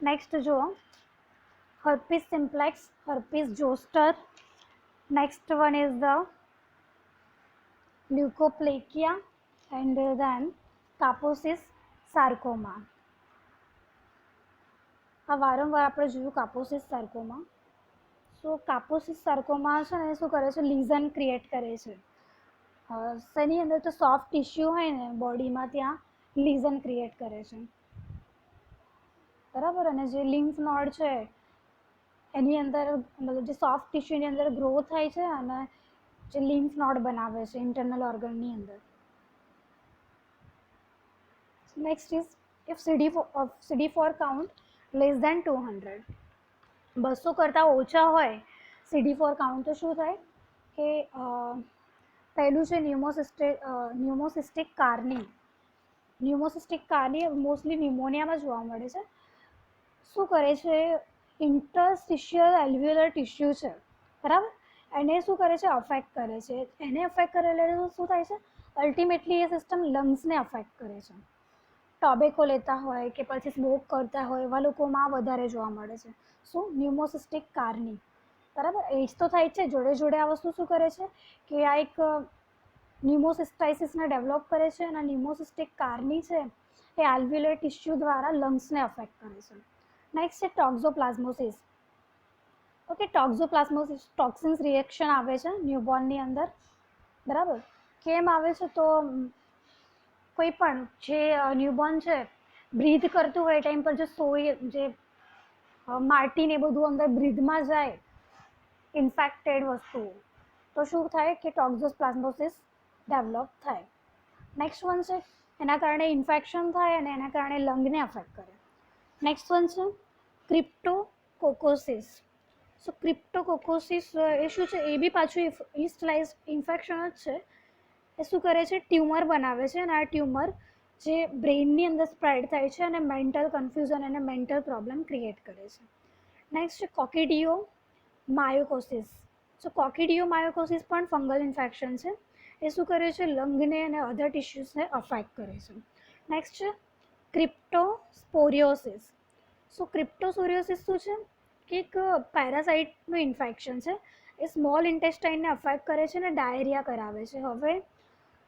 નેક્સ્ટ જુઓ, herpes simplex, herpes zoster. Next one is the leukoplakia, and then Kaposis sarcoma. આ વારંવાર આપણે જોયું કાપોસિસ સાર્કોમા. સો કાપોસિસ સાર્કોમા છે ને શું કરે છે, લીઝન ક્રિએટ કરે છે. શેની અંદર તો સોફ્ટ ટિશ્યુ હોય ને બોડીમાં ત્યાં લીઝન ક્રિએટ કરે છે, બરાબર. અને જે લિમ્ફ નોડ છે એની અંદર મતલબ જે સોફ્ટ ટિશ્યુની અંદર ગ્રો થાય છે અને જે લિમ્ફ નોડ બનાવે છે ઇન્ટરનલ ઓર્ગનની અંદર. Next is if CD4 count less than 200, 200 કરતાં ઓછા હોય CD4 કાઉન્ટ, તો શું થાય કે પહેલું છે ન્યુમોસિસ્ટિક કાર્ની. ન્યુમોસિસ્ટિક કાર્ની મોસ્ટલી ન્યુમોનિયામાં જોવા મળે છે. શું કરે છે, ઇન્ટરસ્ટિશિયલ એલ્વ્યુલર ટિશ્યુ છે, બરાબર, એને શું કરે છે, અફેક્ટ કરે છે. એને અફેક્ટ કરેલે શું થાય છે, અલ્ટિમેટલી એ સિસ્ટમ લંગ્સને અફેક્ટ કરે છે. ટોબેકો લેતા હોય કે પછી સ્મોક કરતા હોય એવા લોકોમાં વધારે જોવા મળે છે. શું, ન્યુમોસિસ્ટિક કાર્ની, બરાબર. એજ તો થાય છે, જોડે જોડે આ વસ્તુ શું કરે છે કે આ એક ન્યુમોસિસ્ટાઇસિસને ડેવલપ કરે છે. અને ન્યુમોસિસ્ટિક કાર્ની છે એ આલ્વ્યુલર ટિશ્યુ દ્વારા લંગ્સને અફેક્ટ કરે છે. નેક્સ્ટ છે ટોક્ઝોપ્લાઝમોસિસ. ઓકે, ટોક્ઝોપ્લાઝમોસિસ ટોક્સિન્સ રિએક્શન આવે છે ન્યૂબોર્નની અંદર, બરાબર. કેમ આવે છે, તો કોઈ પણ જે ન્યૂબોર્ન છે બ્રીથ કરતું હોય ટાઈમ પર જે માટી ને બધું અંદર બ્રીથમાં જાય ઇન્ફેક્ટેડ વસ્તુઓ, તો શું થાય કે ટોક્ઝોપ્લાઝમોસિસ ડેવલપ થાય. નેક્સ્ટ વન છે એના કારણે ઇન્ફેક્શન થાય અને એના કારણે લંગને અફેક્ટ કરે. નેક્સ્ટ વન છે ક્રિપ્ટોકોકોસિસ. સો ક્રિપ્ટોકોકોસિસ એ શું છે, એ બી પાછું ઈસ્ટલાઇઝ ઇન્ફેક્શન જ છે. એ શું કરે છે, ટ્યુમર બનાવે છે. અને આ ટ્યુમર જે બ્રેઇનની અંદર સ્પ્રેડ થાય છે અને મેન્ટલ કન્ફ્યુઝન અને મેન્ટલ પ્રોબ્લેમ ક્રિએટ કરે છે. નેક્સ્ટ છે કોકિડિયો માયોકોસિસ. સો કોકિડિયો માયોકોસિસ પણ ફંગલ ઇન્ફેક્શન છે. એ શું કરે છે, લંગને અને અધર ટિશ્યુઝને અફેક્ટ કરે છે. નેક્સ્ટ છે ક્રિપ્ટોસ્પોરિયોસિસ. સો ક્રિપ્ટોસ્પોરિયોસિસ શું છે કે એક પેરાસાઇટનું ઇન્ફેક્શન છે. એ સ્મોલ ઇન્ટેસ્ટાઇનને અફેક્ટ કરે છે અને ડાયરિયા કરાવે છે. હવે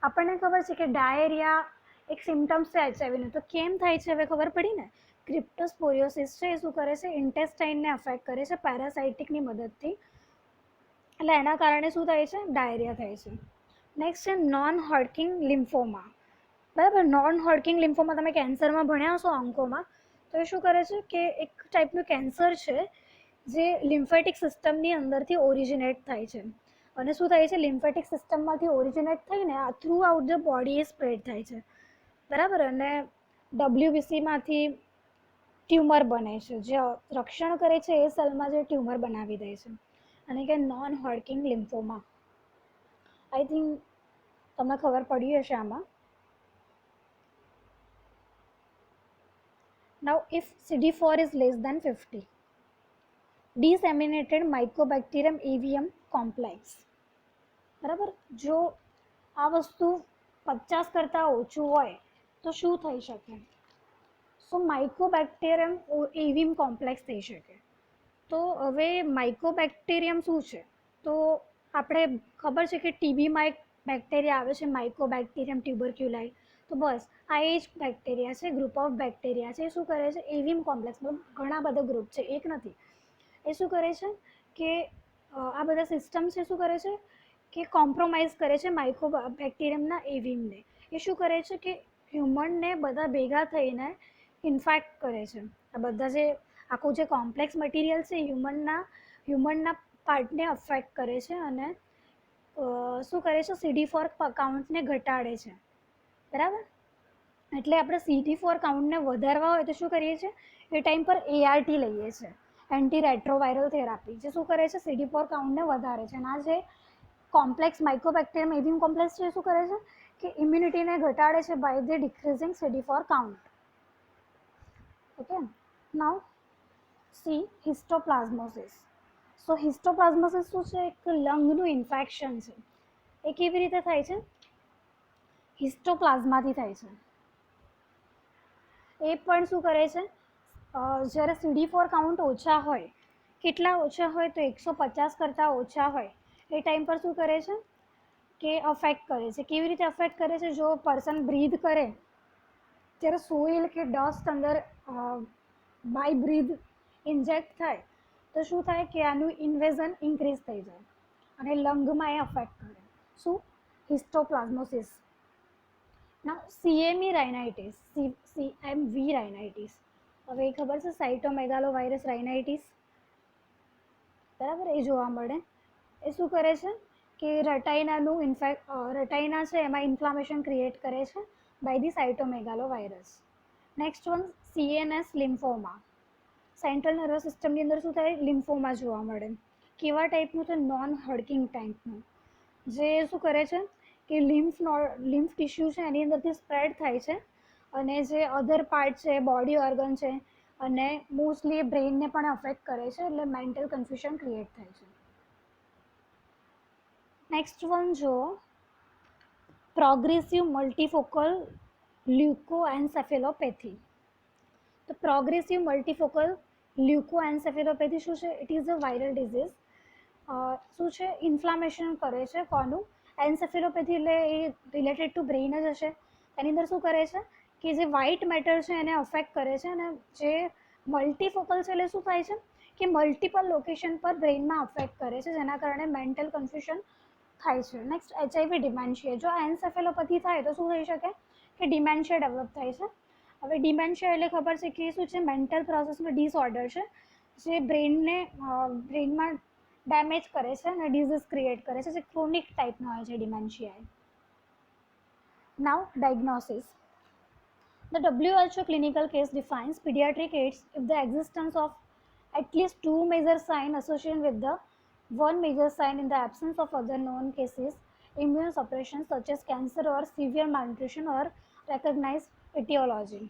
આપણને ખબર છે કે ડાયરિયા એક સિમ્ટમ્સ છે એચઆઈવીનું, તો કેમ થાય છે હવે ખબર પડી ને. ક્રિપ્ટોસ્પોરિયોસિસ છે એ શું કરે છે, ઇન્ટેસ્ટાઇનને અફેક્ટ કરે છે પેરાસાઇટિકની મદદથી. એટલે એના કારણે શું થાય છે, ડાયરિયા થાય છે. નેક્સ્ટ છે નોન હોડકિંગ લિમ્ફોમા, બરાબર. નોન હોડકિંગ લિમ્ફોમા તમે કેન્સરમાં ભણ્યા હશો અંકોમાં, તો એ શું કરે છે કે એક ટાઈપનું કેન્સર છે જે લિમ્ફેટિક સિસ્ટમની અંદરથી ઓરિજિનેટ થાય છે. અને શું થાય છે, લિમ્ફેટિક સિસ્ટમમાંથી ઓરિજિનેટ થઈને આ through out the body A spread થાય છે, બરાબર. અને WBCમાંથી ટ્યુમર બને છે, જે રક્ષણ કરે છે એ સેલમાં જે ટ્યુમર બનાવી દે છે. અને કે નોન હોડકિંગ લિમ્ફોમા. આઈ થિંક તમને ખબર પડી હશે આમાં. Now, if CD4 is less than 50, disseminated Mycobacterium avium complex, બરાબર. જો આ વસ્તુ 50 કરતાં ઓછું હોય તો શું થઈ શકે, સો માઇકોબેક્ટેરિયમ એવિયમ કોમ્પ્લેક્સ થઈ શકે. તો હવે માઇકોબેક્ટેરિયમ શું છે, તો આપણે ખબર છે કે ટીબીમાં એક બેક્ટેરિયા આવે છે માઇકોબેક્ટેરિયમ ટ્યુબરક્યુલાઈ. તો બસ આ એ જ બેક્ટેરિયા છે, ગ્રુપ ઓફ બેક્ટેરિયા છે. એ શું કરે છે, એવિયમ કોમ્પ્લેક્સ, ઘણા બધા ગ્રુપ છે, એક નથી. એ શું કરે છે કે આ બધા સિસ્ટમ છે શું કરે છે કે કોમ્પ્રોમાઇઝ કરે છે માઇકોબેક્ટેરિયમના એવિયમને. એ શું કરે છે કે હ્યુમનને બધા ભેગા થઈને ઇન્ફેક્ટ કરે છે. આ બધા જે આખું જે કોમ્પ્લેક્સ મટીરિયલ છે હ્યુમનના પાર્ટને અફેક્ટ કરે છે. અને શું કરે છે, CD4 કાઉન્ટને ઘટાડે છે, બરાબર. એટલે આપણે CD4 કાઉન્ટને વધારવા હોય તો શું કરીએ છીએ, એ ટાઈમ પર ART લઈએ છીએ, એન્ટી રેટ્રોવાયરલ થેરાપી, જે શું કરે છે, CD4 કાઉન્ટને વધારે છે. અને આ જે કોમ્પ્લેક્સ માઇકોબેક્ટેરિયમ એવિયમ કોમ્પ્લેક્સ છે એ શું કરે છે કે ઇમ્યુનિટીને ઘટાડે છે by the decreasing CD4 count. Okay, now see histoplasmosis. So histoplasmosis શું છે, એક લંગનું ઇન્ફેક્શન છે. એ કેવી રીતે થાય છે, હિસ્ટોપ્લાઝમાથી થાય છે. એ પણ શું કરે છે, જ્યારે CD4 કાઉન્ટ ઓછા હોય કેટલા ઓછા હોય તો 150 કરતાં ઓછા હોય એ ટાઈમ પર શું કરે છે કે અફેક્ટ કરે છે. કેવી રીતે અફેક્ટ કરે છે? જો પર્સન બ્રીથ કરે ત્યારે સોઇલ કે ડસ્ટ અંદર બાય બ્રીથ ઇન્જેક્ટ થાય તો શું થાય કે આનું ઇન્વેઝન ઇન્ક્રીઝ થઈ જાય અને લંગમાં એ અફેક્ટ કરે. શું? હિસ્ટોપ્લાઝમોસિસ. ના CME રાઇનાઇટિસ, CMV રાઇનાઇટિસ. હવે એ ખબર છે સાઇટોમેગાલોવાયરસ રાઇનાઇટિસ, બરાબર, એ જોવા મળે. એ શું કરે છે કે રટાઈના છે એમાં ઇન્ફ્લામેશન ક્રિએટ કરે છે by the cytomegalovirus. Next one CNS lymphoma. Central nervous સિસ્ટમની અંદર શું થાય? લિમ્ફોમા જોવા મળે. કેવા ટાઈપનું છે? નોન હડકિંગ ટાઈપનું, જે શું કરે છે કે લિમ્ફ ટિશ્યુ છે એની અંદરથી સ્પ્રેડ થાય છે અને જે અધર પાર્ટ છે, બોડી ઓર્ગન છે અને મોસ્ટલી બ્રેઇનને પણ અફેક્ટ કરે છે, એટલે મેન્ટલ કન્ફ્યુઝન ક્રિએટ થાય છે. નેક્સ્ટ વન જો પ્રોગ્રેસિવ મલ્ટીફોકલ લ્યુકોએન્સેફેલોપેથી. તો પ્રોગ્રેસિવ મલ્ટીફોકલ લ્યુકોએન્સેફેલોપેથી શું છે? It is a viral disease. શું છે? ઇન્ફ્લામેશન કરે છે. કોનું? એન્સેફેલોપેથી એટલે એ રિલેટેડ ટુ બ્રેઇન જ હશે. એની અંદર શું કરે છે કે જે વ્હાઇટ મેટર છે એને અફેક્ટ કરે છે અને જે મલ્ટીફોકલ છે એટલે શું થાય છે કે મલ્ટિપલ લોકેશન પર બ્રેઇનમાં અફેક્ટ કરે છે, જેના કારણે મેન્ટલ કન્ફ્યુઝન થાય છે. Next HIV dementia. જો એન્સેફેલોપેથી થાય તો શું થઈ શકે કે ડિમેન્શિયા ડેવલપ થાય છે. હવે ડિમેન્શિયા એટલે ખબર છે કે શું છે? મેન્ટલ પ્રોસેસનો ડિસઓર્ડર છે જે બ્રેઇનમાં ડેમેજ કરે છે અને ડિઝીઝ ક્રિએટ કરે છે, જે ક્રોનિક ટાઈપનો હોય છે dementia. Now diagnosis. The WHO clinical case defines pediatric AIDS if the existence of at least two major signs associated with the one major sign in the absence of other known cases, immunosuppression such as cancer or severe malnutrition or recognized etiology.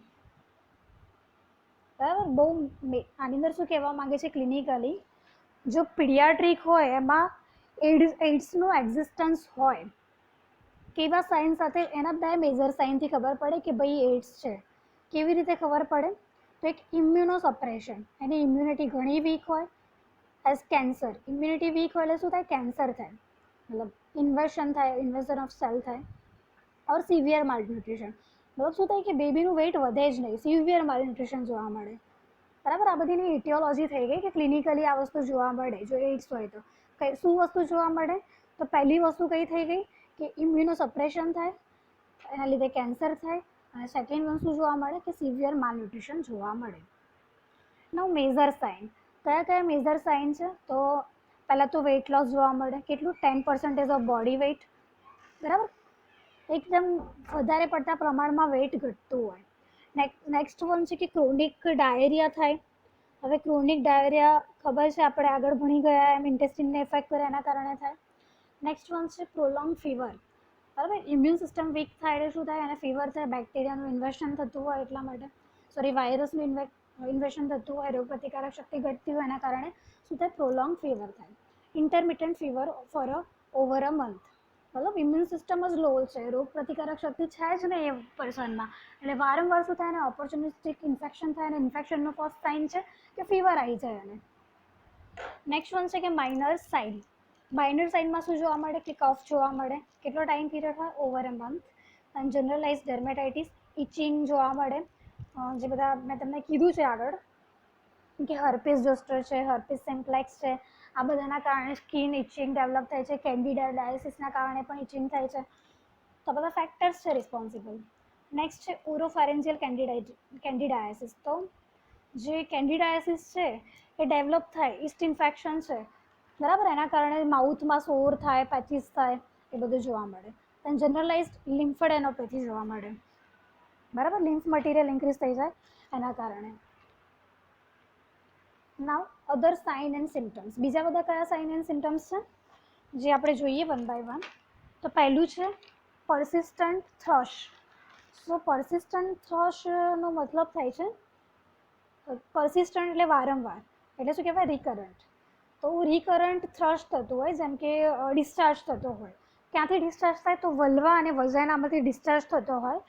બરાબર, બહુ આની અંદર શું કહેવા માંગે છે ક્લિનિકલી, જો પીડિયાટ્રિક હોય એમાં એઇડ્સનું એક્ઝિસ્ટન્સ હોય, કેવા સાઇન સાથે? એના બે મેજર સાઇનથી ખબર પડે કે ભાઈ એઇડ્સ છે. કેવી રીતે ખબર પડે? તો એક ઇમ્યુનોસપ્રેશન, એની ઇમ્યુનિટી ઘણી વીક હોય. એઝ કેન્સર, ઇમ્યુનિટી વીક હોય એટલે શું થાય? કેન્સર થાય, મતલબ ઇન્વેઝન ઓફ સેલ થાય. ઓર સિવિયર માલન્યુટ્રિશન, મતલબ શું થાય કે બેબીનું વેઇટ વધે જ નહીં, સિવિયર માલન્યુટ્રિશન જોવા મળે. બરાબર, આ બધીની ઇટિયોલોજી થઈ ગઈ કે ક્લિનિકલી આ વસ્તુ જોવા મળે જો એઇડ્સ હોય તો. શું વસ્તુ જોવા મળે? તો પહેલી વસ્તુ કઈ થઈ ગઈ કે ઇમ્યુનોસપ્રેશન થાય, એના લીધે કેન્સર થાય. અને સેકન્ડ વસ્તુ જોવા મળે કે સિવિયર માલન્યુટ્રિશન જોવા મળે. નાઉ મેજર સાઇન. કયા કયા મેજર સાઇન છે? તો પહેલાં તો વેઇટ લોસ જોવા મળે. કેટલું? 10% ઓફ બોડી વેઇટ. બરાબર, એકદમ વધારે પડતા પ્રમાણમાં વેઇટ ઘટતું હોય. નેક્સ્ટ વન છે કે ક્રોનિક ડાયેરિયા થાય. હવે ક્રોનિક ડાયેરિયા ખબર છે, આપણે આગળ ભણી ગયા એમ ઇન્ટેસ્ટિનને ઇફેક્ટ કરે એના કારણે થાય. નેક્સ્ટ વન છે પ્રોલોંગ ફીવર. બરાબર, ઇમ્યુન સિસ્ટમ વીક થાય એટલે શું થાય? અને ફીવર થાય, બેક્ટેરિયાનું ઇન્વેશન થતું હોય એટલા માટે, વાયરસનું ઇન્વેશન થતું હોય, રોગપ્રતિકારક શક્તિ ઘટતી હોય, એના કારણે શું થાય? પ્રોલોંગ ફીવર થાય. Intermittent fever for over a month, મતલબ ઇમ્યુન સિસ્ટમ જ લો છે, રોગ પ્રતિકારક શક્તિ છે જ નહીં એ પર્સનમાં, એટલે વારંવાર શું થાય? અને ઓપોર્ચ્યુનિસ્ટિક ઇન્ફેક્શન થાય, અને ઇન્ફેક્શનનો ફર્સ્ટ સાઇન છે કે ફીવર આવી જાય. અને નેક્સ્ટ વન છે કે માઇનર સાઇન. માઇનર સાઇનમાં શું જોવા મળે? કે કફ જોવા મળે. કેટલો ટાઈમ પીરિયડ હોય? Over a month. અને જનરલાઇઝ ડર્મેટાઇટિસ, ઇચિંગ જોવા મળે. જે બધા મેં તમને કીધું છે આગળ કે હર્પીસ જોસ્ટર છે, હર્પીસ સિમ્પ્લેક્સ છે, આ બધાના કારણે સ્કિન ઇચિંગ ડેવલપ થાય છે. કેન્ડિડા ડાયાસિસના કારણે પણ ઇચિંગ થાય છે. તો બધા ફેક્ટર્સ છે રિસ્પોન્સિબલ. નેક્સ્ટ છે ઓરોફેરેન્જિયલ કેન્ડિડાયાસિસ. તો જે કેન્ડિડાયાસિસ છે એ ડેવલપ થાય, ઈસ્ટ ઇન્ફેક્શન છે, બરાબર, એના કારણે માઉથમાં સોર થાય, પેચિસ થાય, એ બધું જોવા મળે. અને જનરલાઇઝડ લિમ્ફેડેનોપેથી જોવા મળે. બરાબર, લિમ્ફ મટીરિયલ ઇન્ક્રીઝ થઈ જાય એના કારણે. નાવ અધર સાઇન એન્ડ સિમ્ટમ્સ. બીજા બધા કયા સાઇન એન્ડ સિમ્ટમ્સ છે જે આપણે જોઈએ વન બાય વન? તો પહેલું છે પરસિસ્ટન્ટ થ્રશ. સો પરસિસ્ટન્ટ થ્રશનો મતલબ થાય છે, પરસિસ્ટન્ટ એટલે વારંવાર, એટલે શું કહેવાય? રિકરન્ટ. તો રિકરન્ટ થ્રશ થતું હોય, જેમ કે ડિસ્ચાર્જ થતો હોય. ક્યાંથી ડિસ્ચાર્જ થાય? તો વલ્વા અને વજાઇનામાંથી ડિસ્ચાર્જ થતો હોય.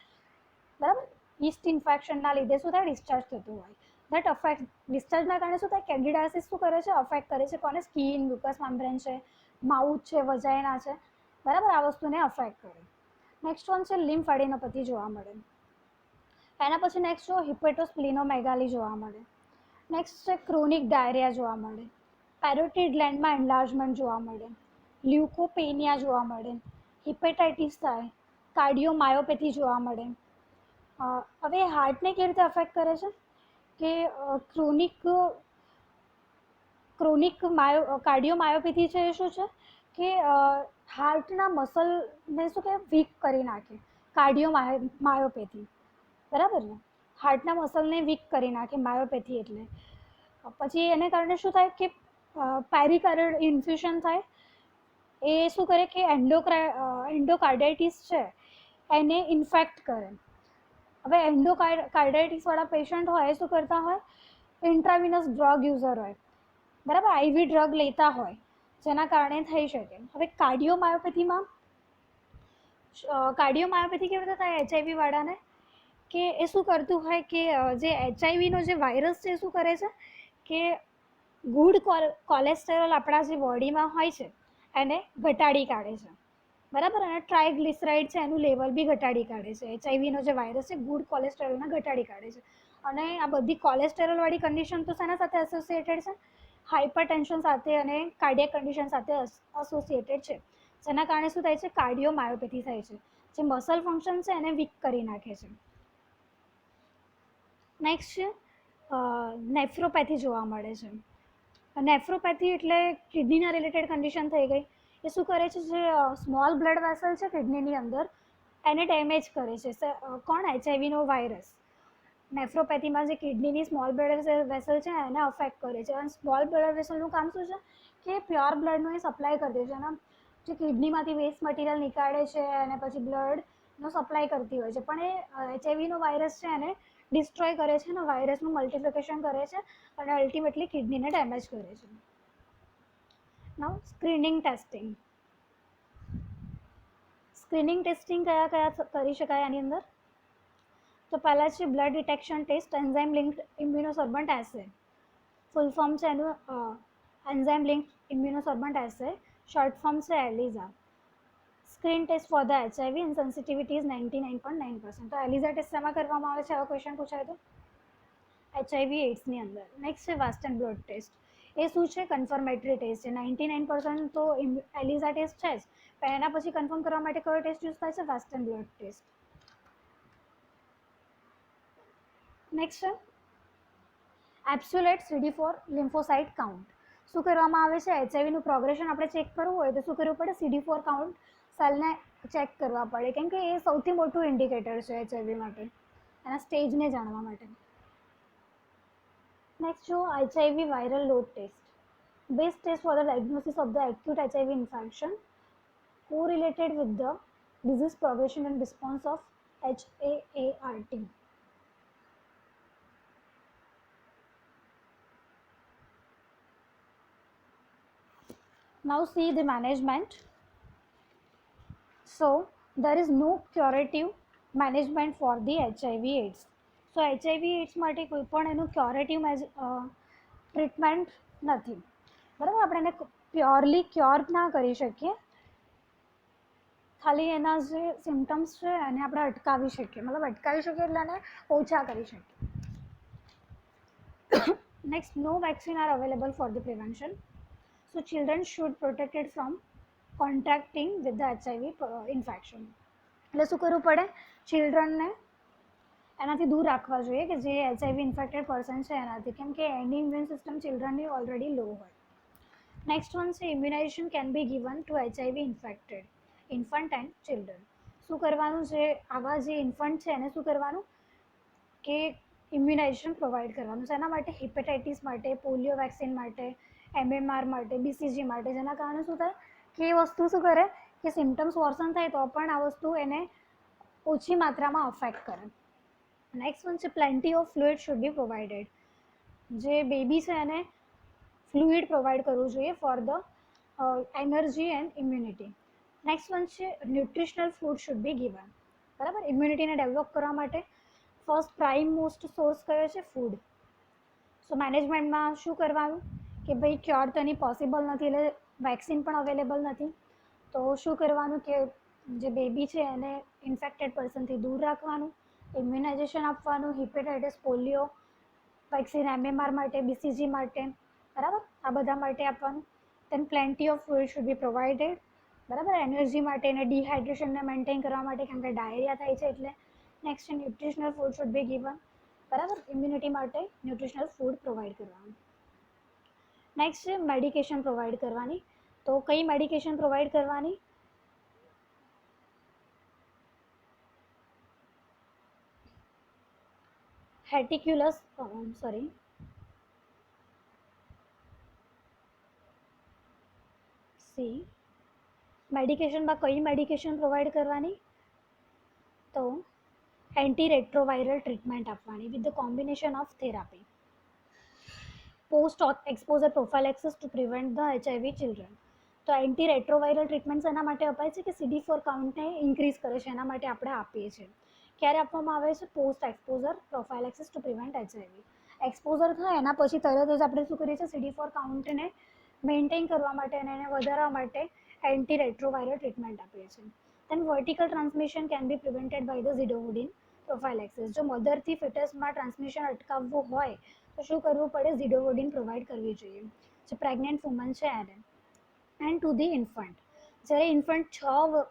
બરાબર, ઈસ્ટ ઇન્ફેક્શનના લીધે શું થાય? ડિસ્ચાર્જ થતું હોય. દેટ અફેક્ટ ડિસ્ચાર્જના કારણે શું થાય, કેન્ડિડાઇસિસ શું કરે છે, અફેક્ટ કરે છે કોને, સ્કિન, મ્યુકસ મેમ્બ્રેન છે, માઉથ છે, વજાઇના છે, બરાબર, આ વસ્તુને અફેક્ટ કરે. નેક્સ્ટ વન છે લિમ્ફ એડિનોપેથી જોવા મળે. એના પછી નેક્સ્ટ જો હિપેટોસ્પ્લિનોમેગાલી જોવા મળે. નેક્સ્ટ છે ક્રોનિક ડાયરિયા જોવા મળે. પેરોટિડ ગ્લેન્ડમાં એન્લાર્જમેન્ટ જોવા મળે. લ્યુકોપેનિયા જોવા મળે. હિપેટાઇટિસ થાય. કાર્ડિયોમાયોપેથી જોવા મળે. હવે હાર્ટને કેવી રીતે અફેક્ટ કરે છે કે કાર્ડિયોમાયોપેથી છે એ શું છે કે હાર્ટના મસલને શું કે વીક કરી નાખે. કાર્ડિયોમાયોપેથી, બરાબર ને, હાર્ટના મસલને વીક કરી નાખે માયોપેથી. એટલે પછી એને કારણે શું થાય કે પેરિકાર્ડિયલ ઇન્ફ્યુઝન થાય. એ શું કરે કે એન્ડોકાર્ડાઇટિસ છે એને ઇન્ફેક્ટ કરે. હવે એન્ડોકાર્ડાઇટિસવાળા પેશન્ટ હોય એ શું કરતા હોય, ઇન્ટ્રાવિનસ ડ્રગ યુઝર હોય, બરાબર, આઈવી ડ્રગ લેતા હોય, જેના કારણે થઈ શકે. હવે કાર્ડિયોમાયોપેથી કેવી રીતે થાય એચઆઈવી વાળાને, કે એ શું કરતું હોય કે જે એચઆઈવીનો જે વાયરસ છે એ શું કરે છે કે ગુડ કોલેસ્ટેરોલ આપણા જે બોડીમાં હોય છે એને ઘટાડી કાઢે છે, બરાબર, અને ટ્રાયગ્લિસરાઇડ છે એનું લેવલ બી ઘટાડી કાઢે છે. એચઆઈવીનો જે વાયરસ છે ગુડ કોલેસ્ટેરોલને ઘટાડી કાઢે છે. અને આ બધી કોલેસ્ટેરોલવાળી કન્ડિશન તો શેના સાથે એસોસિએટેડ છે, હાઇપરટેન્શન સાથે અને કાર્ડિયક કન્ડિશન સાથે એસોસિએટેડ છે, જેના કારણે શું થાય છે, કાર્ડિયોમાયોપેથી થાય છે, જે મસલ ફંક્શન છે એને વીક કરી નાખે છે. નેક્સ્ટ છે નેફ્રોપેથી જોવા મળે છે. નેફ્રોપેથી એટલે કિડનીના રિલેટેડ કન્ડિશન થઈ ગઈ. એ શું કરે છે, જે સ્મોલ બ્લડ વેસલ છે કિડનીની અંદર એને ડેમેજ કરે છે. કોણ, એચઆઈવીનો વાયરસ નેફ્રોપેથીમાં જે કિડનીની સ્મોલ બ્લડ વેસલ છે એને અફેક્ટ કરે છે. અને સ્મોલ બ્લડ વેસલનું કામ શું છે કે પ્યોર બ્લડનું એ સપ્લાય કરી દે છે. અને જે કિડનીમાંથી વેસ્ટ મટીરિયલ નીકાળે છે અને પછી બ્લડનો સપ્લાય કરતી હોય છે. પણ એ એચઆઈવીનો વાયરસ છે એને ડિસ્ટ્રોય કરે છે અને વાયરસનું મલ્ટિપ્લિકેશન કરે છે અને અલ્ટિમેટલી કિડનીને ડેમેજ કરે છે. Now screening testing. Screening testing કયા કયા કરી શકાય આની અંદર, તો પહેલાં છે blood detection test, enzyme linked immunosorbent assay. Full form છે એનું enzyme linked immunosorbent assay, short form છે ELISA. Screen test for the HIV and sensitivity is 99.9%. તો એલિઝા ટેસ્ટ શેમાં કરવામાં આવે છે, આવો ક્વેશ્ચન પૂછાય તો એચઆઈવી એડ્સની અંદર. નેક્સ્ટ છે વેસ્ટર્ન બ્લોટ ટેસ્ટ. એ શું છે, કન્ફર્મેટરી ટેસ્ટ છે. 99% તો એલિઝા ટેસ્ટ છે જ, પણ એના પછી કન્ફર્મ કરવા માટે કયો ટેસ્ટ યુઝ થાય છે, વેસ્ટર્ન બ્લોટ ટેસ્ટ. નેક્સ્ટ છે એબ્સોલ્યુટ CD4 લિમ્ફોસાઇટ કાઉન્ટ. શું કરવામાં આવે છે, એચઆઈવીનું પ્રોગ્રેશન આપણે ચેક કરવું હોય તો શું કરવું પડે, CD4 કાઉન્ટ સેલને ચેક કરવા પડે, કેમ કે એ સૌથી મોટું ઇન્ડિકેટર છે એચઆઈવી માટે, એના સ્ટેજને જાણવા માટે. નેક્સ્ટ જો HIV viral load test. Best test for the diagnosis of the acute HIV infection correlated with the disease progression and response of HAART. Now see the management. So there is no curative management for the HIV AIDS. So HIV AIDS માટે કોઈ પણ એનું ક્યોરેટિવ ટ્રીટમેન્ટ નથી, બરાબર. આપણે એને પ્યોરલી ક્યોર ના કરી શકીએ, ખાલી એના જે સિમ્ટમ્સ છે એને આપણે અટકાવી શકીએ, મતલબ અટકાવી શકીએ એટલે એને ઓછા કરી શકીએ. Next, no vaccine are available for the prevention. So children should protected from contracting with the HIV infection. એટલે શું કરવું પડે, ચિલ્ડ્રનને એનાથી દૂર રાખવા જોઈએ કે જે એચઆઈવી ઇન્ફેક્ટેડ પર્સન છે એનાથી, કેમ કે એની ઇમ્યુન સિસ્ટમ ચિલ્ડ્રનની ઓલરેડી લો હોય. નેક્સ્ટ વન છે immunisation can be given to HIV infected infant and children. શું કરવાનું છે, આવા જે ઇન્ફન્ટ છે એને શું કરવાનું કે ઇમ્યુનાઇઝેશન પ્રોવાઈડ કરવાનું છે. એના માટે હિપેટાઇટિસ માટે, પોલિયો વેક્સિન માટે, MMR માટે, BCG માટે, જેના કારણે શું થાય કે એ વસ્તુ શું કરે કે સિમ્ટમ્સ વર્સન થાય તો પણ આ વસ્તુ એને ઓછી માત્રામાં અફેક્ટ કરે. નેક્સ્ટ વન છે plenty of fluid should be provided. જે બેબી છે એને ફ્લુઇડ પ્રોવાઈડ કરવું જોઈએ for the energy and immunity. Next one છે nutritional food should be given, બરાબર. ઇમ્યુનિટીને ડેવલપ કરવા માટે ફર્સ્ટ પ્રાઇમ મોસ્ટ સોર્સ કયો છે, ફૂડ. સો મેનેજમેન્ટમાં શું કરવાનું કે ભાઈ ક્યોર તો એની પોસિબલ નથી, એટલે વેક્સિન પણ અવેલેબલ નથી, તો શું કરવાનું કે જે બેબી છે એને ઇન્ફેક્ટેડ પર્સનથી દૂર રાખવાનું, ઇમ્યુનાઇઝેશન આપવાનું, હિપેટાઇટિસ, પોલિયો વેક્સિન MMR માટે, BCG માટે, બરાબર, આ બધા માટે આપવાનું. Then plenty of fluid should be provided, બરાબર, એનર્જી માટે અને ડિહાઇડ્રેશનને મેન્ટેન કરવા માટે, કેમ કે ડાયરિયા થાય છે એટલે. Next nutritional food should be given, બરાબર, ઇમ્યુનિટી માટે ન્યુટ્રિશનલ ફૂડ પ્રોવાઈડ કરવાનું. નેક્સ્ટ છે મેડિકેશન પ્રોવાઈડ કરવાની. તો કઈ મેડિકેશન પ્રોવાઈડ કરવાની? હેટિક્યુલસ સોરી સી મેડિકેશનમાં કઈ મેડિકેશન પ્રોવાઈડ કરવાની? તો એન્ટી રેટ્રોવાયરલ ટ્રીટમેન્ટ આપવાની with the combination of therapy, post exposure prophylaxis to prevent the HIV children. તો એન્ટી રેટ્રોવાયરલ ટ્રીટમેન્ટ એના માટે અપાય છે કે CD4 કાઉન્ટને ઇન્ક્રીઝ કરે છે, એના માટે આપણે આપીએ છીએ. ક્યારે આપવામાં આવે છે? Post exposure prophylaxis to prevent HIV. Exposure થાય એના પછી તરત જ આપણે શું કરીએ છીએ? CD4 કાઉન્ટને મેન્ટેન કરવા માટે અને એને વધારવા માટે એન્ટી રેટ્રોવાયરલ ટ્રીટમેન્ટ આપીએ છીએ. Then vertical transmission can be prevented by the zidovudine prophylaxis. જો મધરથી ફિટસમાં ટ્રાન્સમિશન અટકાવવું હોય તો શું કરવું પડે? ઝિડોવુડિન પ્રોવાઈડ કરવી જોઈએ, જે પ્રેગ્નન્ટ વુમન છે એને. એન્ડ ટુ ધી ઇન્ફન્ટ, જ્યારે ઇન્ફન્ટ 6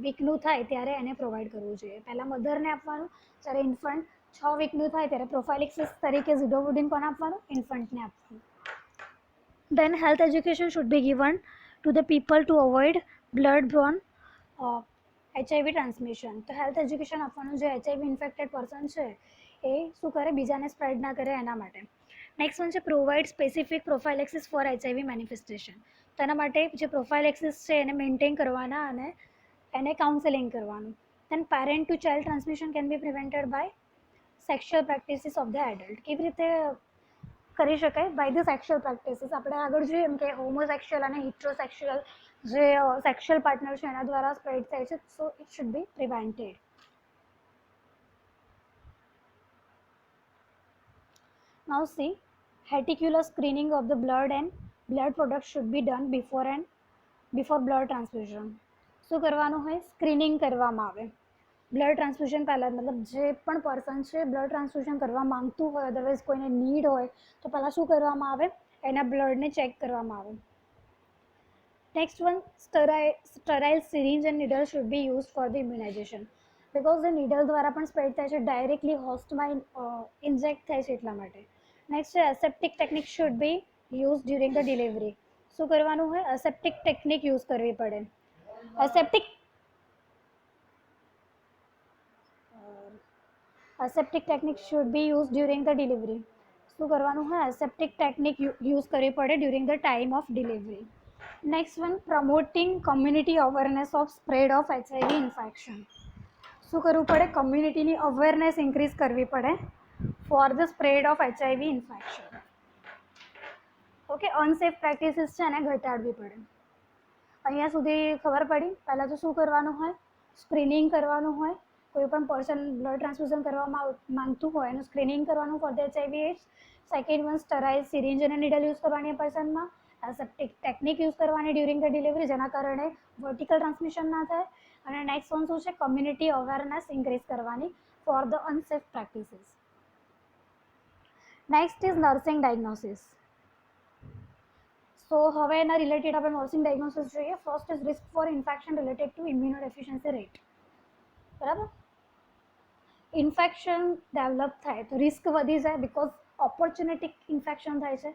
વીકનું થાય ત્યારે એને પ્રોવાઈડ કરવું જોઈએ. પહેલાં મધરને આપવાનું, જ્યારે ઇન્ફન્ટ 6 વીકનું થાય ત્યારે પ્રોફાઇલેક્સિસ તરીકે ઝિડોવુડિન કોને આપવાનું? ઇન્ફન્ટને આપવાનું. Then health education should be given to the people to avoid blood-borne HIV transmission. તો હેલ્થ એજ્યુકેશન આપવાનું, જે HIV ઇન્ફેક્ટેડ પર્સન છે એ શું કરે? બીજાને સ્પ્રેડ ના કરે એના માટે. નેક્સ્ટ વન છે provide specific prophylaxis for HIV manifestation. તો એના માટે જે પ્રોફાઇલેક્સિસ છે એને મેન્ટેન કરવાના અને એને કાઉન્સેલિંગ કરવાનું. Then parent to child transmission can be prevented by sexual practices of the adult. કેવી રીતે કરી શકાય? By the sexual practices. આપણે આગળ જોઈએ એમ કે હોમોસેક્સ્યુઅલ અને હિટ્રોસેક્સ્યુઅલ જે સેક્સ્યુઅલ પાર્ટનર છે એના દ્વારા સ્પ્રેડ થાય છે, so it should be પ્રિવેન્ટેડ. Now see, reticular screening of the blood and blood products should be done before blood transfusion. શું કરવાનું હોય? સ્ક્રીનિંગ કરવામાં આવે બ્લડ ટ્રાન્સફ્યુઝન પહેલાં. મતલબ જે પણ પર્સન છે બ્લડ ટ્રાન્સફ્યુઝન કરવા માંગતું હોય, અદરવાઇઝ કોઈને નીડ હોય, તો પહેલાં શું કરવામાં આવે? એના બ્લડને ચેક કરવામાં આવે. Next one, sterile syringe and needle should be use for the immunisation. Because A needle દ્વારા પણ સ્પ્રેડ થાય છે, ડાયરેક્ટલી હોસ્ટમાં ઇન્જેક્ટ થાય છે એટલા માટે. નેક્સ્ટ છે aseptic technique should be use during the delivery. શું કરવાનું હોય? એસેપ્ટિક ટેકનિક યુઝ કરવી પડે. Aseptic technique should be use during the delivery. શું કરવાનું હોય? એસેપ્ટિક ટેકનિક યુઝ કરવી પડે during the time of delivery. Next one, promoting community awareness of spread of HIV infection. શું કરવું પડે? કમ્યુનિટીની અવેરનેસ ઇન્ક્રીઝ કરવી પડે for the spread of HIV infection. Okay, unsafe practices છે એને ઘટાડવી પડે. અહીંયા સુધી ખબર પડી? પહેલાં તો શું કરવાનું હોય? સ્ક્રીનિંગ કરવાનું હોય. કોઈ પણ પર્સન બ્લડ ટ્રાન્સફ્યુઝન કરવામાં માંગતું હોય એનું સ્ક્રીનિંગ કરવાનું for the HIV AIDS. Second one, sterile syringe અને નીડલ યુઝ કરવાની એ પર્સનમાં. એસેપ્ટિક ટેકનિક યુઝ કરવાની ડ્યુરિંગ ધ ડિલિવરી, જેના કારણે વર્ટિકલ ટ્રાન્સમિશન ના થાય. અને નેક્સ્ટ વન શું છે? કમ્યુનિટી અવેરનેસ ઇન્ક્રીઝ કરવાની for the unsafe practices. Next is nursing diagnosis. So હવે એના રિલેટેડ આપણે નર્સિંગ ડાયગ્નોસિસ જોઈએ. First is risk for infection related to immunodeficiency rate. બરાબર, ઇન્ફેક્શન ડેવલપ થાય તો રિસ્ક વધી જાય, બિકોઝ ઓપોર્ચ્યુનિટિક ઇન્ફેક્શન થાય છે.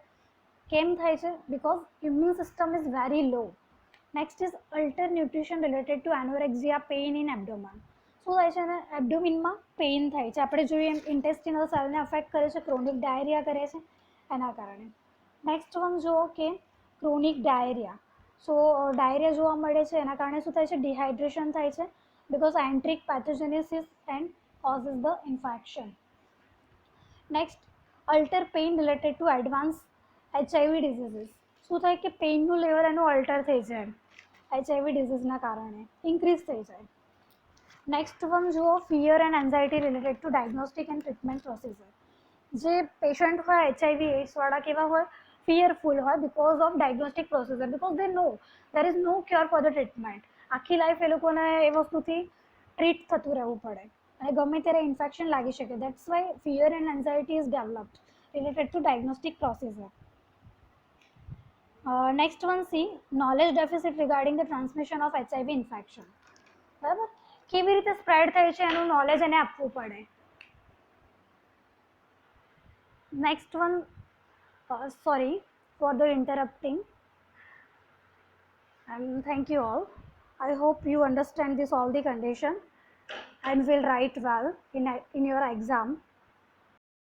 કેમ થાય છે? Because immune system is very low. Next is alter nutrition related to anorexia, pain in abdomen. શું થાય છે? ને એબ્ડોમિનમાં પેઇન થાય છે. આપણે જોઈએ એમ ઇન્ટેસ્ટિનલ સેલને અફેક્ટ કરે છે, ક્રોનિક ડાયરિયા કરે છે એના કારણે. નેક્સ્ટ વન જુઓ કે ક્રોનિક ડાયરિયા. સો ડાયરિયા જોવા મળે છે એના કારણે શું થાય છે? ડિહાઇડ્રેશન થાય છે, because enteric pathogenesis and causes the infection. Next, alter pain related to advanced HIV diseases. શું થાય કે પેઇનનું લેવલ એનું અલ્ટર થઈ જાય HIV ડિઝીઝના કારણે, ઇન્ક્રીઝ થઈ જાય. નેક્સ્ટ વન જુઓ, fear and anxiety related to diagnostic and treatment procedure. જે પેશન્ટ હોય HIV એડ્સ વાળા કેવા હોય, ફિયરફુલ હોય because of diagnostic procedure, because they no there is no cure for the treatment. આખી લાઈફ એ લોકોને એ વસ્તુથી ટ્રીટ થતું રહેવું પડે અને ગમે ત્યારે ઇન્ફેક્શન લાગી શકે. That's why fear and anxiety is developed related to diagnostic procedure. Next one C, knowledge deficit regarding the transmission of HIV infection. બરાબર, કેવી રીતે સ્પ્રેડ થાય છે એનું નોલેજ એને આપવું પડે. Next one, sorry for the interrupting, and thank you all. I hope you understand this all the condition and will write well in your exam.